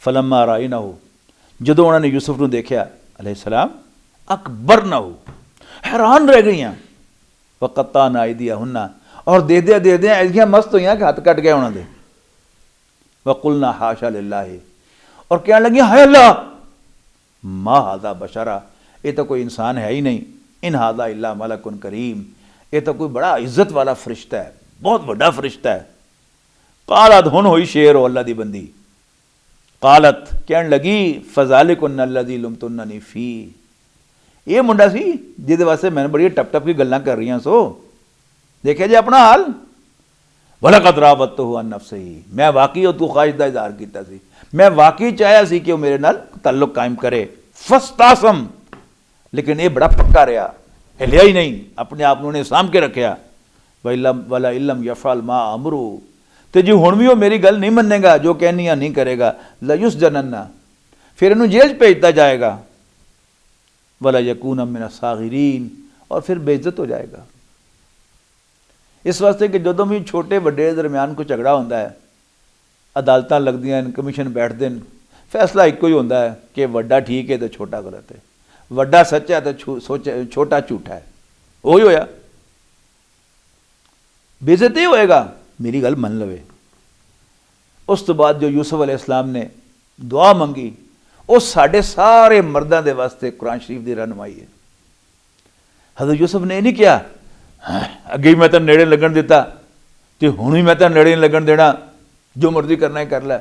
फलम्मा राइनहु, जदों उन्होंने यूसुफ को देखा अलैहिस्सलाम, अकबर ना हो, हैरान रह गई। वक़त्ता नाइदिया हुन्ना, और दे ऐसियां मस्त हुई कि हथ कट गया उन्होंने। वकुलना हाशा लिल्लाहि, और कहने लगी हाय अल्लाह, मा हादा बशरा, ये तो कोई इंसान है ही नहीं, इन हादा इल्ला मलकुन करीम, ये तो कोई बड़ा इज्जत वाला फरिश्ता है, बहुत बड़ा फरिश्ता है। कालत, हुन हुई शेर हो अल्लाह दी बंदी। कालत, कहने लगी फज़ालिकुन अल्लज़ी लुमतुन्ननी फी, ये मुंडा सी जिहदे वास्ते मैंने बड़ी टप टप की गल्लां कर रही सो, देखे जे अपना हाल। वलक़द रावततहु अन नफ़्सिही, मैं वाकई तू ख्वाहिश दा इज़हार कीता सी, मैं वाकई चाहया सी कि वो मेरे नाल ताल्लुक कायम करे। फस्तासम, लेकिन ये बड़ा पक्का रहा, हिलिया ही नहीं, अपने आप उन्हें साम के रखा। वला इल्लम यफ़अल मा अमरू, तो जी हुण भी वो मेरी गल नहीं मनेगा, जो कहनी है नहीं करेगा, लयुस्जनन्ना, फिर इन्हूं जेल भेज दिया जाएगा। वला यकून मिन सागिरीन, और फिर बेइज्जत हो जाएगा। इस वास्ते कि जदों भी छोटे वड्डे दरम्यान कोई झगड़ा होता है, अदालतां लगदियां, कमीशन बैठते हैं, फैसला एक ही होता है कि वड्डा ठीक है तो छोटा गलत है, वड्डा सच्चा है तो छोटा झूठा है। वही होया, बेइज्जत ही होएगा, मेरी गल मन लवे। उस तो बाद जो यूसुफ अलैहिस्सलाम ने दुआ मंगी, उस साढ़े सारे मर्दां दे वास्ते कुरान शरीफ की रहनुमाई है। हज़रत यूसुफ ने नहीं किया अगे ही मैं तेन नेड़े लगन दिता तो हुण ही मैं तेन नेड़े नहीं लगन देना, जो मर्जी करना है कर लै।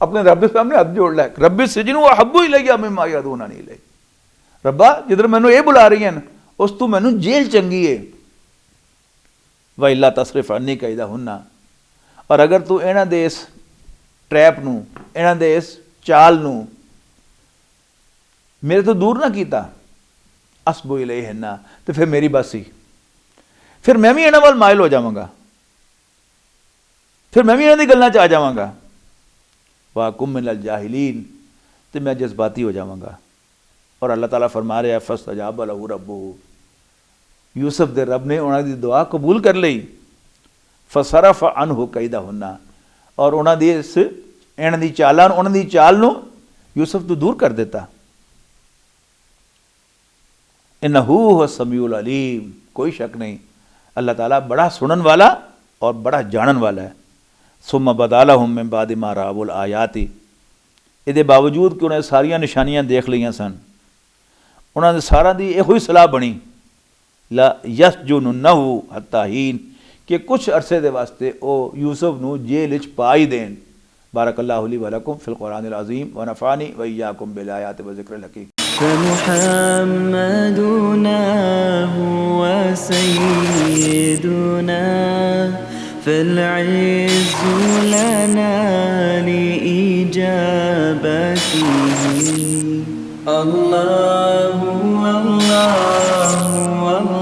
अपने रब के सामने हाथ जोड़ लै, रब्बी सिजनु अहब्बु इलैया मिम्मा यदऊननी इलैह, रब्बा जिधर मैनू ये बुला रही हैं उस तू मैनू जेल चंगी है। व इल्ला तसरिफ अन्नी कैदहुन्ना, और अगर तू इन्हां दे इस ट्रैप नूं, इन्हां दे इस चाल नूं मेरे तो दूर ना किया, असबु इलैहिन्ना, तो फिर मेरी बस ही, फिर मैं भी इन्हां वाल माइल हो जावांगा, फिर मैं भी इन्हां दी गल्लां च आ जावांगा। वाकुम मिनल जाहिलीन, तो मैं जज्बाती हो जावांगा। और अल्लाह ताला फरमा रहा है फस्तजाब लहू रब्बुहु, यूसुफ दे रब ने उन्हां दी दुआ कबूल कर लई। फसरफ अनहु कैदहुन्ना, और उन्हां दी इस इन्हां दी चालां उन्हां दी चाल नूं यूसुफ तो दूर कर दिता। इन्नहु हुव समीउल अलीम, कोई शक नहीं अल्लाह ताला बड़ा सुनन वाला और बड़ा जानन वाला है। सुम्मा बदालहुम मिन बादि मा राअुल आयाति, इहदे बावजूद कि उन्हें सारियां निशानियां देख लियां सन, उन्हां दे सारां दी इहो ही सलाह बनी ला यसजुनुन्नहु हत्ता हीन, कि कुछ अरसे दे वास्ते ओ यूसुफ नूं जेल विच पा ही देन। बारकल्लाहु ली व लकुम फिल कुरानिल अज़ीम व नफ़ानी व इय्याकुम बिल आयाति व ज़िक्रिल हकीम। فمحمدنا هو سيدنا فالعز لنا لإجابته الله الله الله